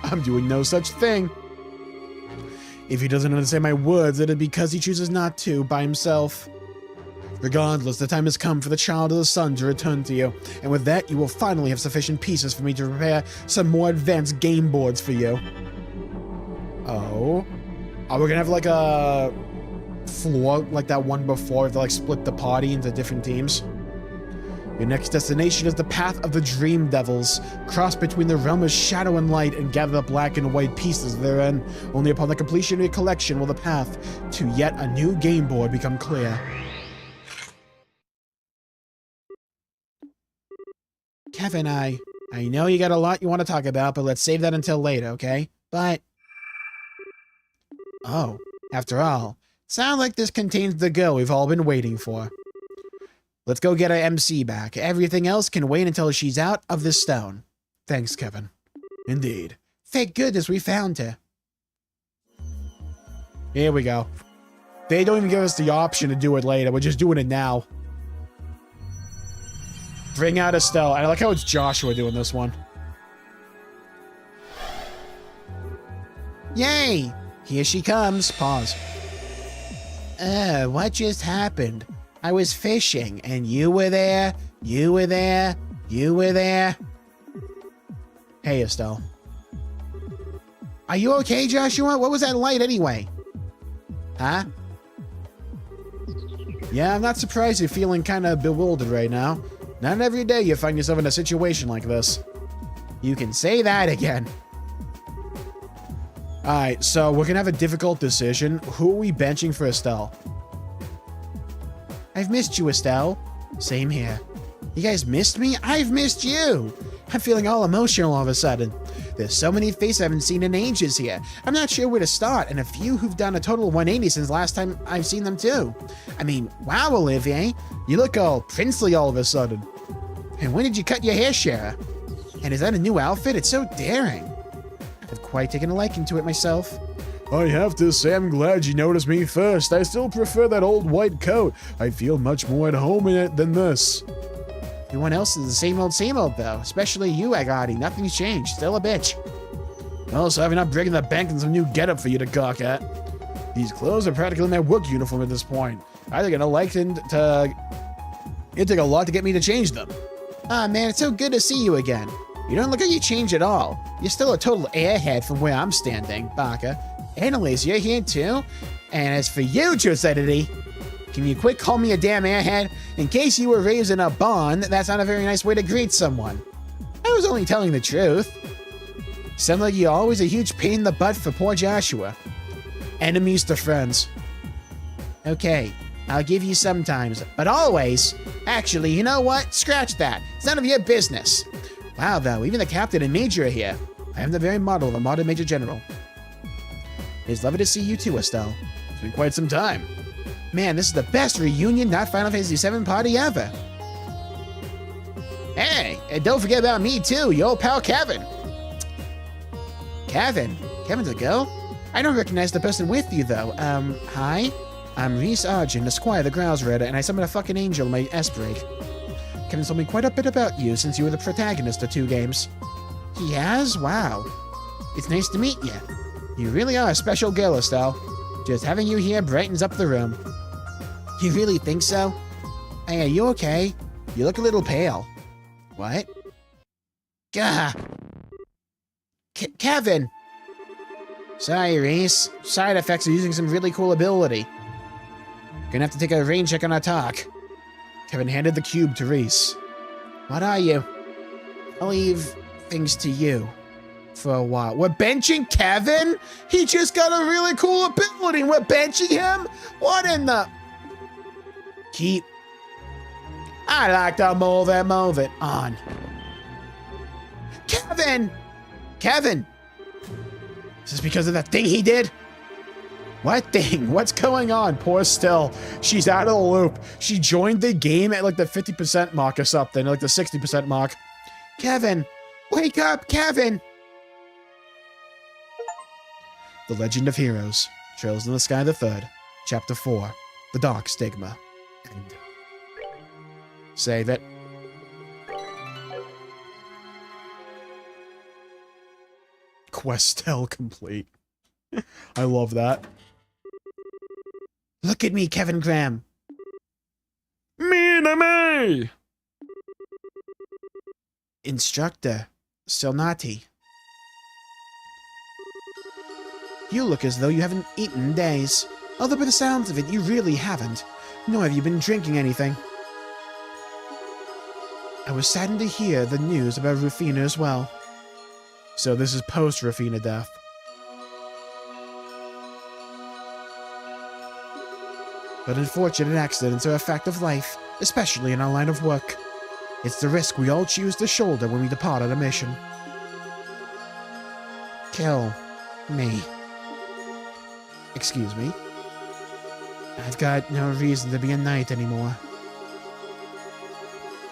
I'm doing no such thing. If he doesn't understand my words, it'd be because he chooses not to by himself. Regardless, the time has come for the child of the sun to return to you, and with that, you will finally have sufficient pieces for me to prepare some more advanced game boards for you. Oh? Are we gonna have like a floor like that one before to like split the party into different teams? Your next destination is the Path of the Dream Devils. Cross between the realm of shadow and light and gather the black and white pieces therein. Only upon the completion of your collection will the path to yet a new game board become clear. Kevin, I know you got a lot you want to talk about, but let's save that until later, okay? But... Oh, after all, sounds like this contains the go we've all been waiting for. Let's go get our MC back. Everything else can wait until she's out of this stone. Thanks, Kevin. Indeed. Thank goodness we found her. Here we go. They don't even give us the option to do it later. We're just doing it now. Bring out Estelle. I like how it's Joshua doing this one. Yay! Here she comes. Pause. What just happened? I was fishing, and you were there, you were there, you were there. Hey, Estelle. Are you okay, Joshua? What was that light anyway? Huh? Yeah, I'm not surprised you're feeling kind of bewildered right now. Not every day you find yourself in a situation like this. You can say that again. Alright, so we're gonna have a difficult decision. Who are we benching for Estelle? I've missed you, Estelle. Same here. You guys missed me? I've missed you! I'm feeling all emotional all of a sudden. There's so many faces I haven't seen in ages here. I'm not sure where to start, and a few who've done a total of 180 since last time I've seen them too. I mean, wow, Olivier. You look all princely all of a sudden. And when did you cut your hair, Shara? And is that a new outfit? It's so daring. I've quite taken a liking to it myself. I have to say I'm glad you noticed me first. I still prefer that old white coat. I feel much more at home in it than this. Everyone else is the same old though. Especially you, Agati. Nothing's changed. Still a bitch. Also, I'm not breaking the bank in some new getup for you to gawk at. These clothes are practically my work uniform at this point. I think I'd like to... It took a lot to get me to change them. Ah, man, it's so good to see you again. You don't look like you changed at all. You're still a total airhead from where I'm standing, Baka. Annalise, you're here too? And as for you, Josedity, can you quit calling me a damn airhead? In case you were raised in a bond, that's not a very nice way to greet someone. I was only telling the truth. Sounds like you're always a huge pain in the butt for poor Joshua. Enemies to friends. Okay, I'll give you sometimes, but always. Actually, you know what? Scratch that. It's none of your business. Wow, though, even the captain and major are here. I am the very model of a modern major general. It's lovely to see you too, Estelle. It's been quite some time. Man, this is the best reunion, not Final Fantasy VII party ever. Hey, and don't forget about me too, your old pal Kevin. Kevin? Kevin's a girl? I don't recognize the person with you though. Hi? I'm Reese Argent, Esquire of the Grouse Rider, and I summoned a fucking angel in my S-break. Kevin's told me quite a bit about you since you were the protagonist of 2 games. He has? Wow. It's nice to meet you. You really are a special girl, Estelle. Just having you here brightens up the room. You really think so? Hey, are you okay? You look a little pale. What? Gah! Kevin! Sorry, Reese. Side effects of using some really cool ability. Gonna have to take a rain check on our talk. Kevin handed the cube to Reese. What are you? I'll leave things to you for a while. We're benching Kevin? He just got a really cool ability and we're benching him? What in the... Keep... I like to move it on. Kevin! Kevin! Is this because of that thing he did? What thing? What's going on? Poor Still. She's out of the loop. She joined the game at like the 50% mark or something, like the 60% mark. Kevin! Wake up, Kevin! The Legend of Heroes. Trails in the Sky the Third. Chapter 4. The Dark Stigma. End. Save it. Questel complete. I love that. Look at me, Kevin Graham. Me. Instructor, Silnati. You look as though you haven't eaten in days. Although by the sounds of it, you really haven't. Nor have you been drinking anything. I was saddened to hear the news about Rufina as well. So this is post-Rufina death. But unfortunate accidents are a fact of life, especially in our line of work. It's the risk we all choose to shoulder when we depart on a mission. Kill me. Excuse me? I've got no reason to be a knight anymore.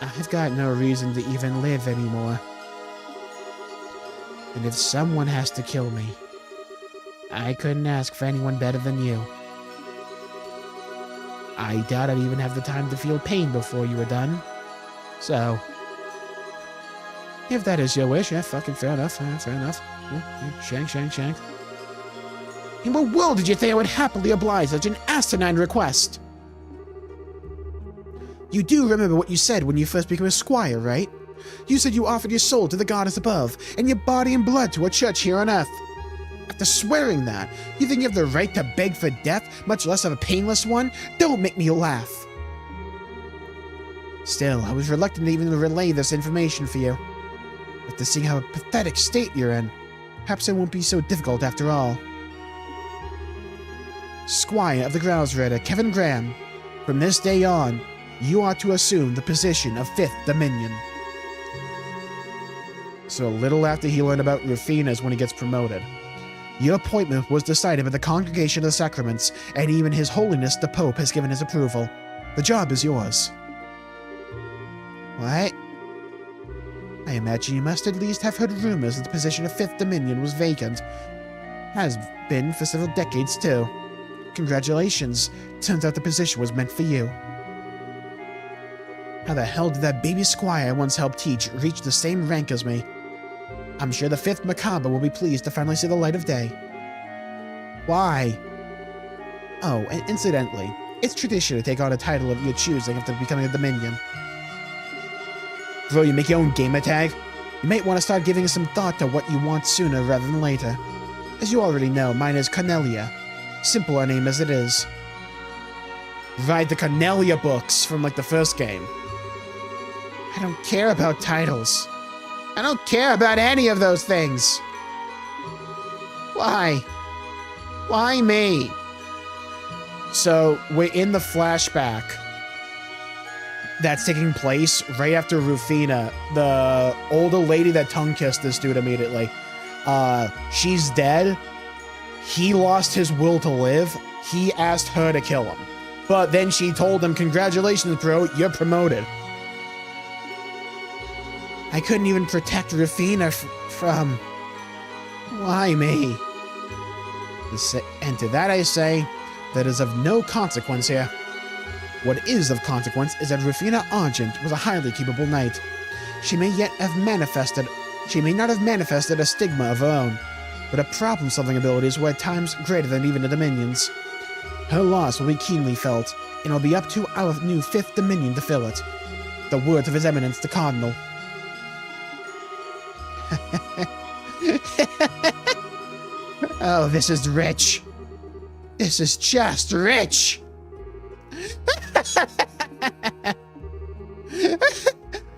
I've got no reason to even live anymore. And if someone has to kill me, I couldn't ask for anyone better than you. I doubt I'd even have the time to feel pain before you were done. So, if that is your wish, yeah, fucking fair enough, fair enough. Yeah, shank. In what world did you think I would happily oblige such an asinine request? You do remember what you said when you first became a squire, right? You said you offered your soul to the goddess above, and your body and blood to a church here on earth. After swearing that, you think you have the right to beg for death, much less of a painless one? Don't make me laugh. Still, I was reluctant to even relay this information for you. After seeing how pathetic state you're in, perhaps it won't be so difficult after all. Squire of the Grouse Rider, Kevin Graham, from this day on, you are to assume the position of 5th Dominion. So a little after he learned about Rufina is when he gets promoted. Your appointment was decided by the Congregation of the Sacraments, and even His Holiness the Pope has given his approval. The job is yours. What? I imagine you must at least have heard rumors that the position of 5th Dominion was vacant. Has been for several decades, too. Congratulations. Turns out the position was meant for you. How the hell did that baby squire I once helped teach reach the same rank as me? I'm sure the 5th Macabre will be pleased to finally see the light of day. Why? Oh, and incidentally, it's tradition to take on a title of your choosing after becoming a Dominion. Bro, you make your own gamer tag? You might want to start giving some thought to what you want sooner rather than later. As you already know, mine is Cornelia. Simple a name as it is. Ride the Cornelia books from like the first game. I don't care about titles. I don't care about any of those things. Why? Why me? So, we're in the flashback that's taking place right after Rufina, the older lady that tongue-kissed this dude immediately. She's dead. He lost his will to live. He asked her to kill him. But then she told him, congratulations, bro, you're promoted. I couldn't even protect Rufina from... Why me? And to that I say, that is of no consequence here. What is of consequence is that Rufina Argent was a highly capable knight. She may not have manifested a stigma of her own, but her problem-solving abilities were at times greater than even the Dominions. Her loss will be keenly felt, and it will be up to our new 5th Dominion to fill it. The words of His Eminence the Cardinal. Oh, this is rich. This is just rich.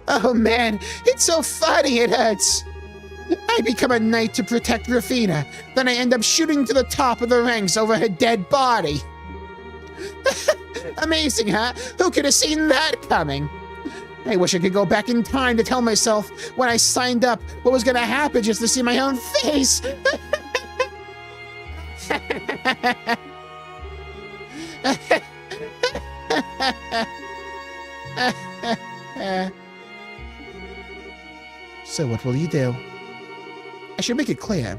Oh man, it's so funny it hurts. I become a knight to protect Rufina, then I end up shooting to the top of the ranks over her dead body. Amazing, huh? Who could have seen that coming? I wish I could go back in time to tell myself when I signed up what was gonna happen just to see my own face. So what will you do? I should make it clear.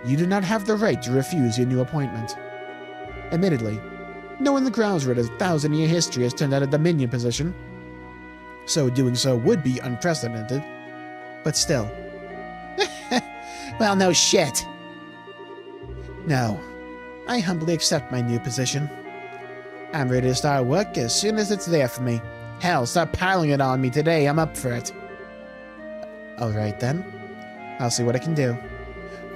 You do not have the right to refuse your new appointment. Admittedly, no one in the Grounds Road has 1,000-year history has turned out a Dominion position, so doing so would be unprecedented. But still. Well, no shit. No, I humbly accept my new position. I'm ready to start work as soon as it's there for me. Hell, start piling it on me today, I'm up for it. Alright then, I'll see what I can do.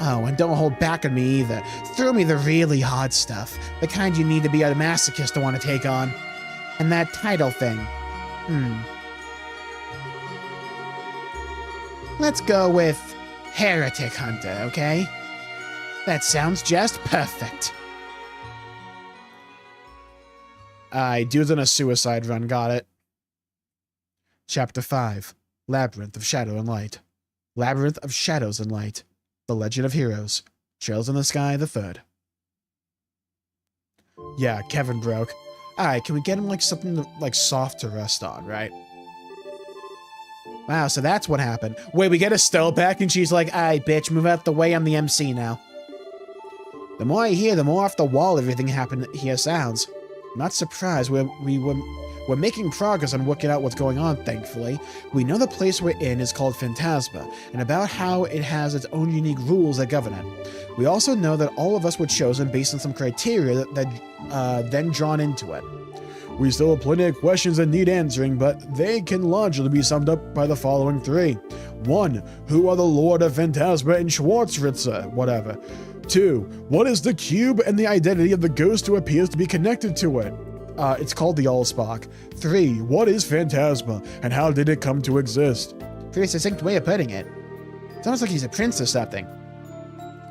Oh, and don't hold back on me either. Throw me the really hard stuff, the kind you need to be a masochist to want to take on. And that title thing. Let's go with Heretic Hunter, okay? That sounds just perfect. Dude's on a suicide run, got it. Chapter 5. Labyrinth of Shadow and Light. Labyrinth of Shadows and Light. The Legend of Heroes. Trails in the Sky, the 3rd. Yeah, Kevin broke. Alright, can we get him like something like soft to rest on, right? Wow, so that's what happened. Wait, we get Estelle back and she's like, alright, bitch, move out the way, I'm the MC now. The more I hear, the more off the wall everything here sounds. I'm not surprised. We're making progress on working out what's going on, thankfully. We know the place we're in is called Phantasma, and about how it has its own unique rules that govern it. We also know that all of us were chosen based on some criteria that then drawn into it. We still have plenty of questions that need answering, but they can largely be summed up by the following 3. 1. Who are the Lord of Phantasma and Schwarzritzer? Whatever. 2. What is the cube and the identity of the ghost who appears to be connected to it? It's called the Allspark. 3. What is Phantasma, and how did it come to exist? Pretty succinct way of putting it. Sounds like he's a prince or something.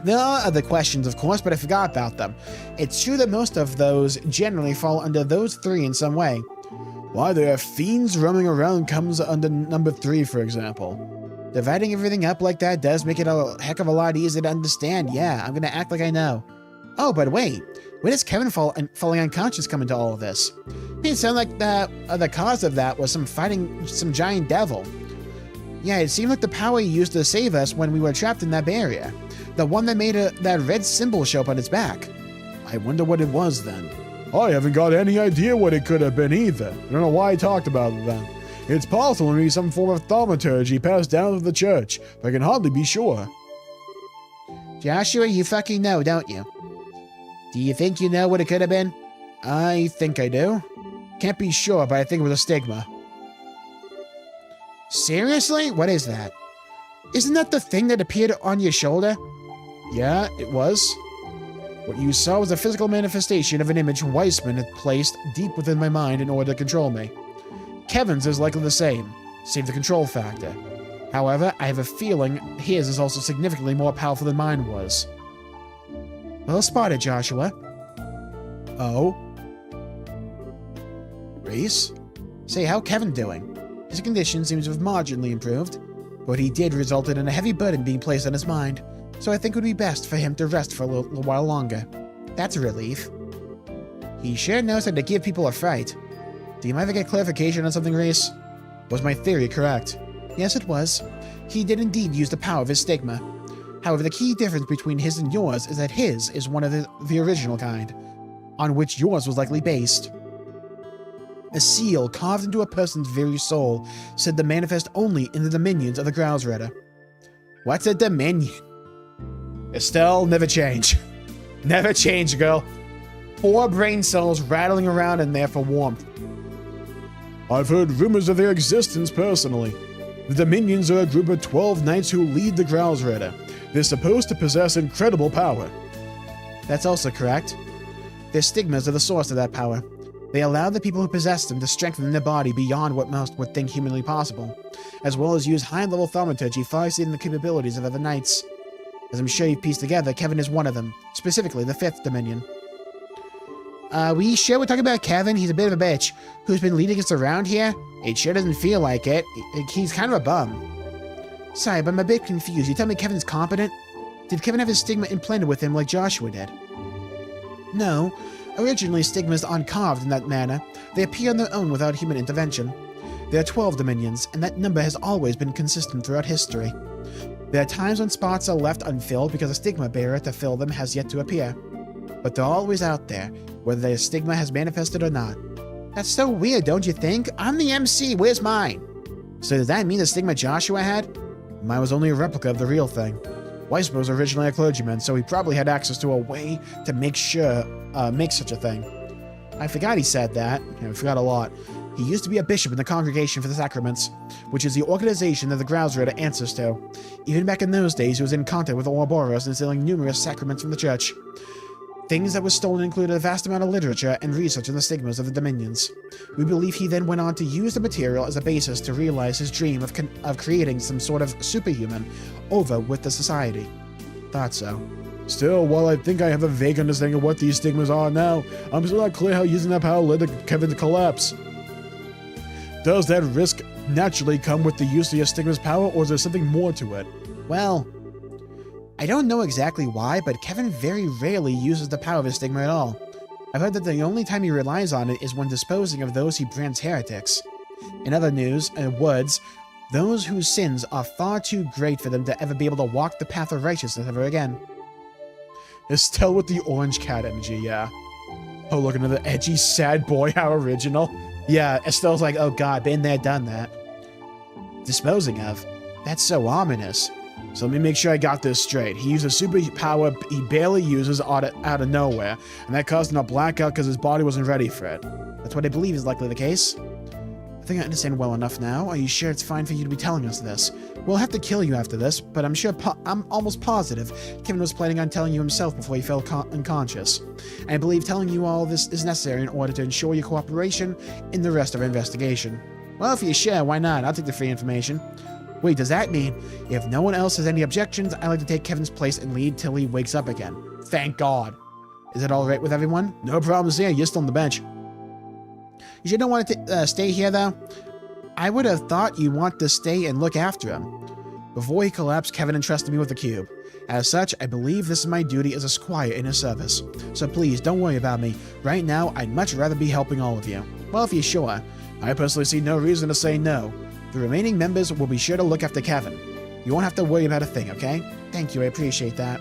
There are other questions, of course, but I forgot about them. It's true that most of those generally fall under those 3 in some way. Why there are fiends roaming around comes under number 3, for example. Dividing everything up like that does make it a heck of a lot easier to understand. Yeah, I'm gonna act like I know. Oh, but wait. Where does Kevin falling unconscious come into all of this? It sounded like the cause of that was fighting some giant devil. Yeah, it seemed like the power he used to save us when we were trapped in that barrier. The one that made that red symbol show up on its back. I wonder what it was then. I haven't got any idea what it could have been either. I don't know why I talked about it then. It's possible to be some form of thaumaturgy passed down to the church, but I can hardly be sure. Joshua, you fucking know, don't you? Do you think you know what it could have been? I think I do. Can't be sure, but I think it was a stigma. Seriously? What is that? Isn't that the thing that appeared on your shoulder? Yeah, it was. What you saw was a physical manifestation of an image Weissman had placed deep within my mind in order to control me. Kevin's is likely the same, save the control factor. However, I have a feeling his is also significantly more powerful than mine was. Well spotted, Joshua. Oh? Reese? Say, how Kevin doing? His condition seems to have marginally improved, but he did result in a heavy burden being placed on his mind, so I think it would be best for him to rest for a little while longer. That's a relief. He sure knows how to give people a fright. Do you mind if I get clarification on something, Reese? Was my theory correct? Yes, it was. He did indeed use the power of his stigma. However, the key difference between his and yours is that his is one of the original kind, on which yours was likely based. A seal carved into a person's very soul, said to manifest only in the dominions of the Growlsritter. What's a dominion? Estelle, never change. Never change, girl. 4 brain cells rattling around in there for warmth. I've heard rumors of their existence personally. The Dominions are a group of 12 knights who lead the Growlsritter. They're supposed to possess incredible power. That's also correct. Their stigmas are the source of that power. They allow the people who possess them to strengthen their body beyond what most would think humanly possible, as well as use high-level thaumaturgy far exceeding the capabilities of other knights. As I'm sure you've pieced together, Kevin is one of them, specifically the 5th Dominion. We sure we're talking about Kevin? He's a bit of a bitch, who's been leading us around here? It sure doesn't feel like it. He's kind of a bum. Sorry, but I'm a bit confused. You tell me Kevin's competent? Did Kevin have his stigma implanted with him like Joshua did? No. Originally, stigmas aren't carved in that manner. They appear on their own without human intervention. There are 12 dominions, and that number has always been consistent throughout history. There are times when spots are left unfilled because a stigma bearer to fill them has yet to appear. But they're always out there, whether their stigma has manifested or not. That's so weird, don't you think? I'm the MC, where's mine? So does that mean the stigma Joshua had? Mine was only a replica of the real thing. Weisper was originally a clergyman, so he probably had access to a way to make such a thing. I forgot he said that. I forgot a lot. He used to be a bishop in the Congregation for the Sacraments, which is the organization that the Growlsritter answers to. Even back in those days, he was in contact with Ouroboros and stealing numerous sacraments from the church. Things that were stolen included a vast amount of literature and research on the stigmas of the Dominions. We believe he then went on to use the material as a basis to realize his dream of creating some sort of superhuman over with the society. Thought so. Still, while I think I have a vague understanding of what these stigmas are now, I'm still not clear how using that power led to Kevin to collapse. Does that risk naturally come with the use of your stigma's power, or is there something more to it? Well, I don't know exactly why, but Kevin very rarely uses the power of his stigma at all. I've heard that the only time he relies on it is when disposing of those he brands heretics. In other words, those whose sins are far too great for them to ever be able to walk the path of righteousness ever again. Estelle with the orange cat energy, yeah. Oh, look, another edgy, sad boy, how original. Yeah, Estelle's like, oh god, been there, done that. Disposing of? That's so ominous. So let me make sure I got this straight. He used a superpower he barely uses out of nowhere, and that caused him a blackout because his body wasn't ready for it. That's what I believe is likely the case. I think I understand well enough now. Are you sure it's fine for you to be telling us this? We'll have to kill you after this, but I'm almost positive Kevin was planning on telling you himself before he fell unconscious. And I believe telling you all this is necessary in order to ensure your cooperation in the rest of our investigation. Well, if you're sure, why not? I'll take the free information. Wait, does that mean if no one else has any objections, I'd like to take Kevin's place and lead till he wakes up again? Thank God. Is that all right with everyone? No problems here. You're still on the bench. You sure don't want to stay here, though? I would have thought you'd want to stay and look after him. Before he collapsed, Kevin entrusted me with the cube. As such, I believe this is my duty as a squire in his service. So please, don't worry about me. Right now, I'd much rather be helping all of you. Well, if you're sure. I personally see no reason to say no. The remaining members will be sure to look after Kevin. You won't have to worry about a thing, okay? Thank you, I appreciate that.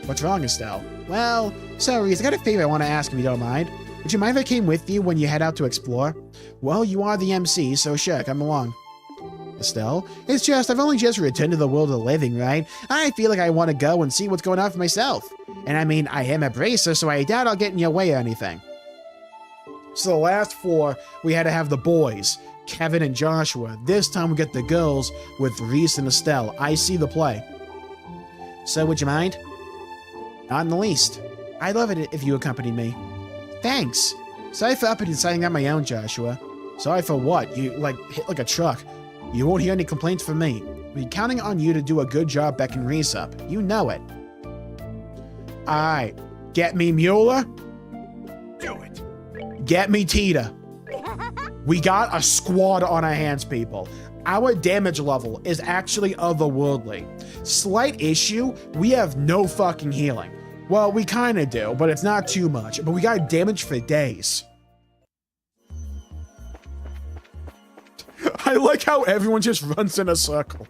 What's wrong, Estelle? Well, sorry, I got a favor I want to ask if you don't mind. Would you mind if I came with you when you head out to explore? Well, you are the MC, so sure, come along. Estelle? It's just, I've only just returned to the world of the living, right? I feel like I want to go and see what's going on for myself. And I mean, I am a bracer, so I doubt I'll get in your way or anything. So the last 4, we had to have the boys. Kevin and Joshua. This time we get the girls with Reese and Estelle. I see the play. So would you mind? Not in the least. I'd love it if you accompanied me. Thanks. Sorry for up and deciding on my own, Joshua. Sorry for what? You, hit like a truck. You won't hear any complaints from me. We're counting on you to do a good job backing Reese up. You know it. Alright. Get me Mueller. Do it. Get me Tita. We got a squad on our hands, people. Our damage level is actually otherworldly. Slight issue, we have no fucking healing. Well, we kind of do, but it's not too much. But we got damage for days. I like how everyone just runs in a circle.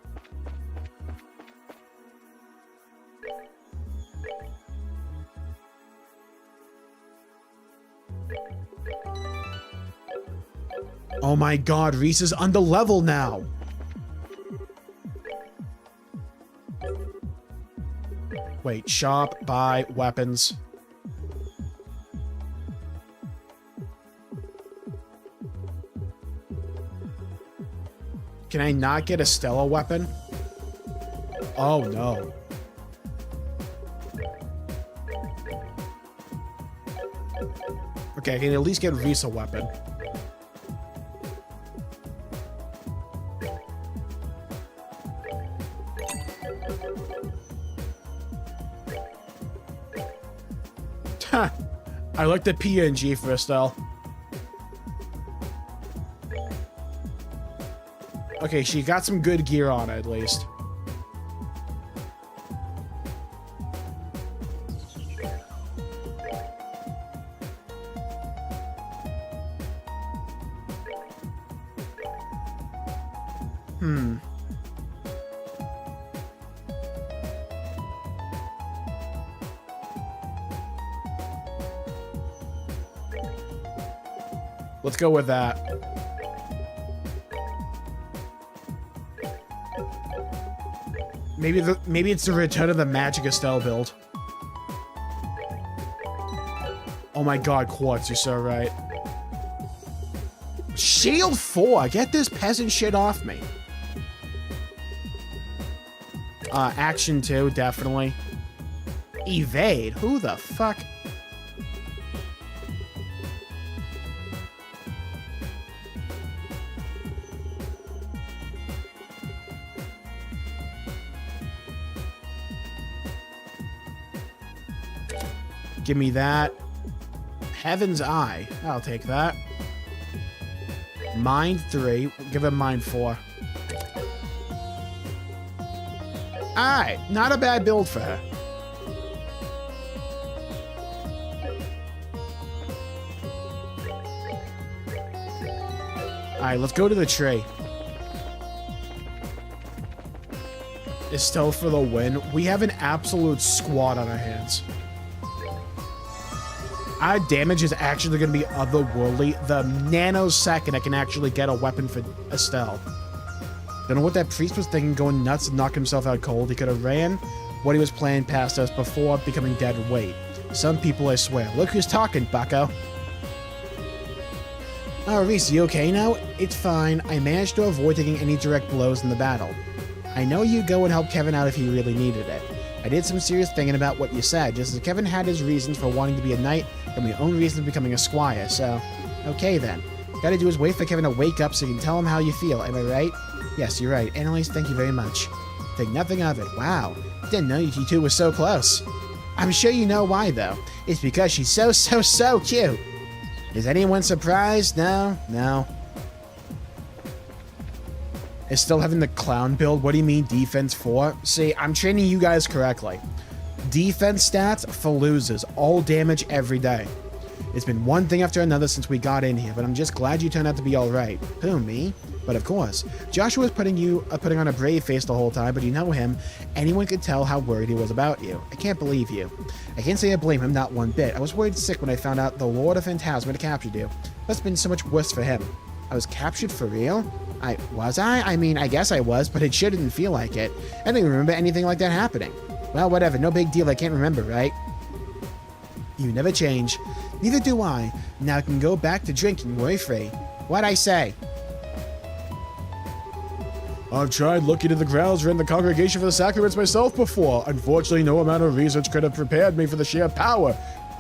Oh my god, Reese is under level now. Wait, shop, buy, weapons. Can I not get a Stella weapon? Oh no. Okay, I can at least get Reese a weapon. I like the PNG for Estelle. Okay, she got some good gear on it, at least. Let's go with that. Maybe it's the return of the Magic Estelle build. Oh my god, Quartz, you're so right. Shield 4, get this peasant shit off me. Action 2, definitely. Evade, who the fuck? Give me that. Heaven's Eye. I'll take that. Mind 3. Give him Mind 4. Alright. Not a bad build for her. Alright, let's go to the tree. Estelle for the win. We have an absolute squad on our hands. Our damage is actually going to be otherworldly. The nanosecond I can actually get a weapon for Estelle. Don't know what that priest was thinking, going nuts and knock himself out cold. He could have ran what he was planning past us before becoming dead weight. Some people, I swear. Look who's talking, bucko. Oh, Reese, you okay now? It's fine. I managed to avoid taking any direct blows in the battle. I know you'd go and help Kevin out if he really needed it. I did some serious thinking about what you said, just as Kevin had his reasons for wanting to be a knight and my own reasons for becoming a squire, so... Okay then. Gotta do is wait for Kevin to wake up so you can tell him how you feel, am I right? Yes, you're right. Annalise, thank you very much. Think nothing of it. Wow. Didn't know you two were so close. I'm sure you know why, though. It's because she's so cute. Is anyone surprised? No? No. Is still having the clown build? What do you mean defense 4? See, I'm training you guys correctly. Defense stats for losers. All damage every day. It's been one thing after another since we got in here, but I'm just glad you turned out to be alright. Who, me? But of course. Joshua was putting on a brave face the whole time, but you know him. Anyone could tell how worried he was about you. I can't believe you. I can't say I blame him, not one bit. I was worried sick when I found out the Lord of Phantasma had captured you. Must have been so much worse for him. I was captured for real? Was I? I mean, I guess I was, but it sure didn't feel like it. I don't even remember anything like that happening. Well, whatever, no big deal, I can't remember, right? You never change. Neither do I. Now I can go back to drinking worry-free. What'd I say? I've tried looking at the grounds around the congregation for the sacraments myself before. Unfortunately, no amount of research could have prepared me for the sheer power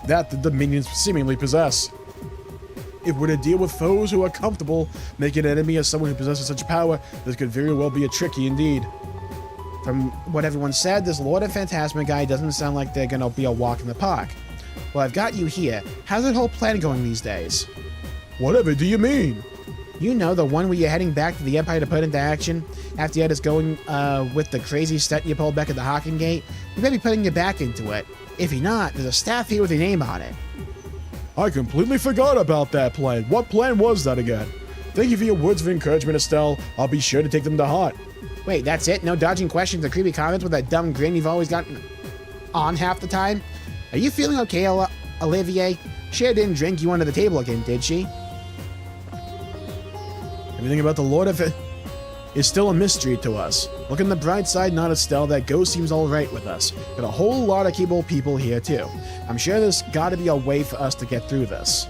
that the dominions seemingly possess. If we're to deal with foes who are comfortable, making an enemy as someone who possesses such power, this could very well be a tricky indeed. From what everyone said, this Lord of Phantasma guy doesn't sound like they're gonna be a walk in the park. Well, I've got you here. How's that whole plan going these days? Whatever do you mean? You know, the one where you're heading back to the Empire to put into action after you had us going with the crazy stunt you pulled back at the Hawking Gate? You better be putting your back into it. If you're not, there's a staff here with your name on it. I completely forgot about that plan. What plan was that again? Thank you for your words of encouragement, Estelle. I'll be sure to take them to heart. Wait, that's it? No dodging questions or creepy comments with that dumb grin you've always got on half the time? Are you feeling okay, Olivier? Cher didn't drink you under the table again, did she? Everything about the Lord of it is still a mystery to us. Look on the bright side, not Estelle. That ghost seems alright with us. Got a whole lot of capable people here, too. I'm sure there's gotta be a way for us to get through this.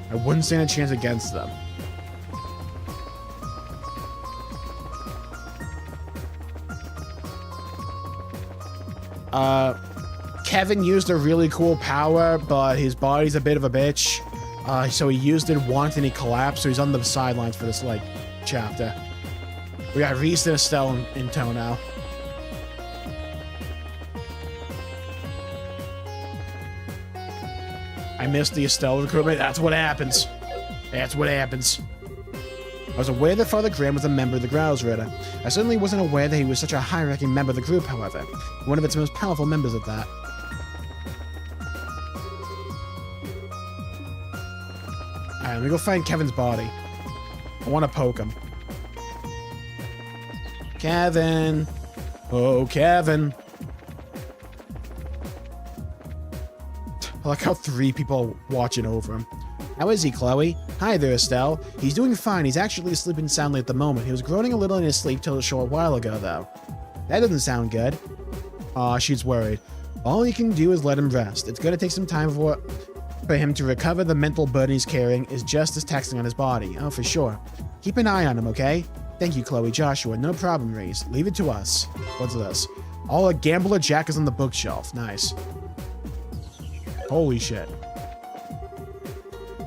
I wouldn't stand a chance against them. Kevin used a really cool power, but his body's a bit of a bitch. So he used it once and he collapsed, so he's on the sidelines for this, like, chapter. We got Reese and Estelle in tow now. I missed the Estelle recruitment. That's what happens. That's what happens. I was aware that Father Graham was a member of the Grouse Ritter. I certainly wasn't aware that he was such a high-ranking member of the group, however. One of its most powerful members at that. Alright, let me go find Kevin's body. I want to poke him. Kevin! Oh, Kevin! I like how 3 people are watching over him. How is he, Chloe? Hi there, Estelle. He's doing fine. He's actually sleeping soundly at the moment. He was groaning a little in his sleep till a short while ago, though. That doesn't sound good. Aw, she's worried. All you can do is let him rest. It's gonna take some time for him to recover. The mental burden he's carrying is just as taxing on his body. Oh, for sure. Keep an eye on him, okay? Thank you, Chloe. Joshua. No problem, Reese. Leave it to us. What's this? Oh, a Gambler Jack is on the bookshelf. Nice. Holy shit.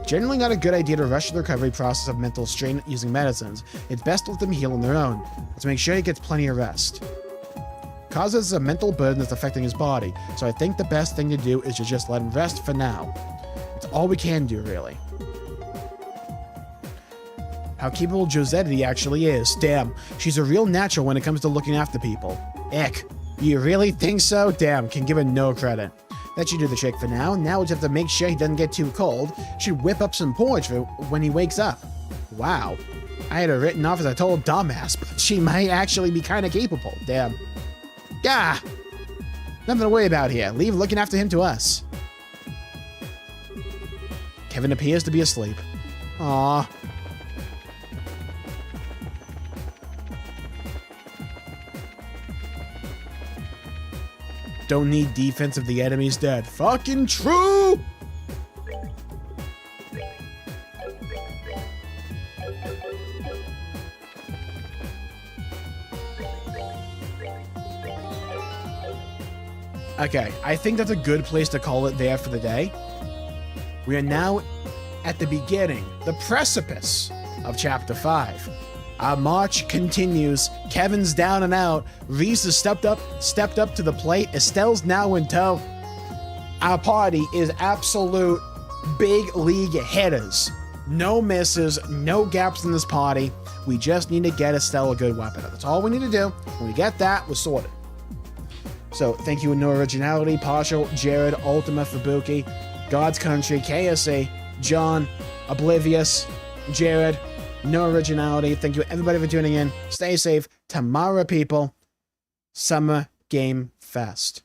Generally not a good idea to rush the recovery process of mental strain using medicines. It's best to let them heal on their own. Let's make sure he gets plenty of rest. Causes a mental burden that's affecting his body, so I think the best thing to do is to just let him rest for now. It's all we can do, really. How capable Josetti actually is. Damn, she's a real natural when it comes to looking after people. Ick. You really think so? Damn, can give her no credit. That should do the trick for now. Now we just have to make sure he doesn't get too cold. Should whip up some porridge for when he wakes up. Wow. I had her written off as a total dumbass, but she might actually be kind of capable. Damn. Gah! Nothing to worry about here. Leave looking after him to us. Kevin appears to be asleep. Aww. Don't need defense if the enemy's dead. Fucking true! Okay, I think that's a good place to call it there for the day. We are now at the beginning, the precipice of Chapter 5. Our march continues. Kevin's down and out. Reese has stepped up to the plate. Estelle's now in tow. Our party is absolute big league hitters. No misses, no gaps in this party. We just need to get Estelle a good weapon. That's all we need to do. When we get that, we're sorted. So, thank you, No Originality, Partial, Jared, Ultima, Fubuki, God's Country, KSA, John, Oblivious, Jared, No Originality. Thank you, everybody, for tuning in. Stay safe. Tomorrow, people, Summer Game Fest.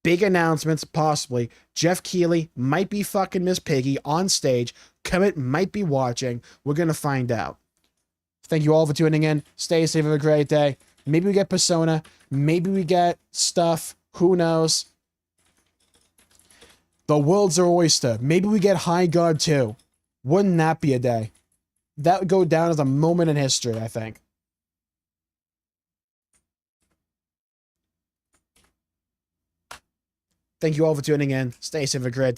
Big announcements, possibly. Jeff Keighley might be fucking Miss Piggy on stage. Comet might be watching. We're going to find out. Thank you all for tuning in. Stay safe. Have a great day. Maybe we get Persona. Maybe we get stuff. Who knows? The world's our oyster. Maybe we get High Guard too. Wouldn't that be a day? That would go down as a moment in history, I think. Thank you all for tuning in. Stay safe. Have a great day.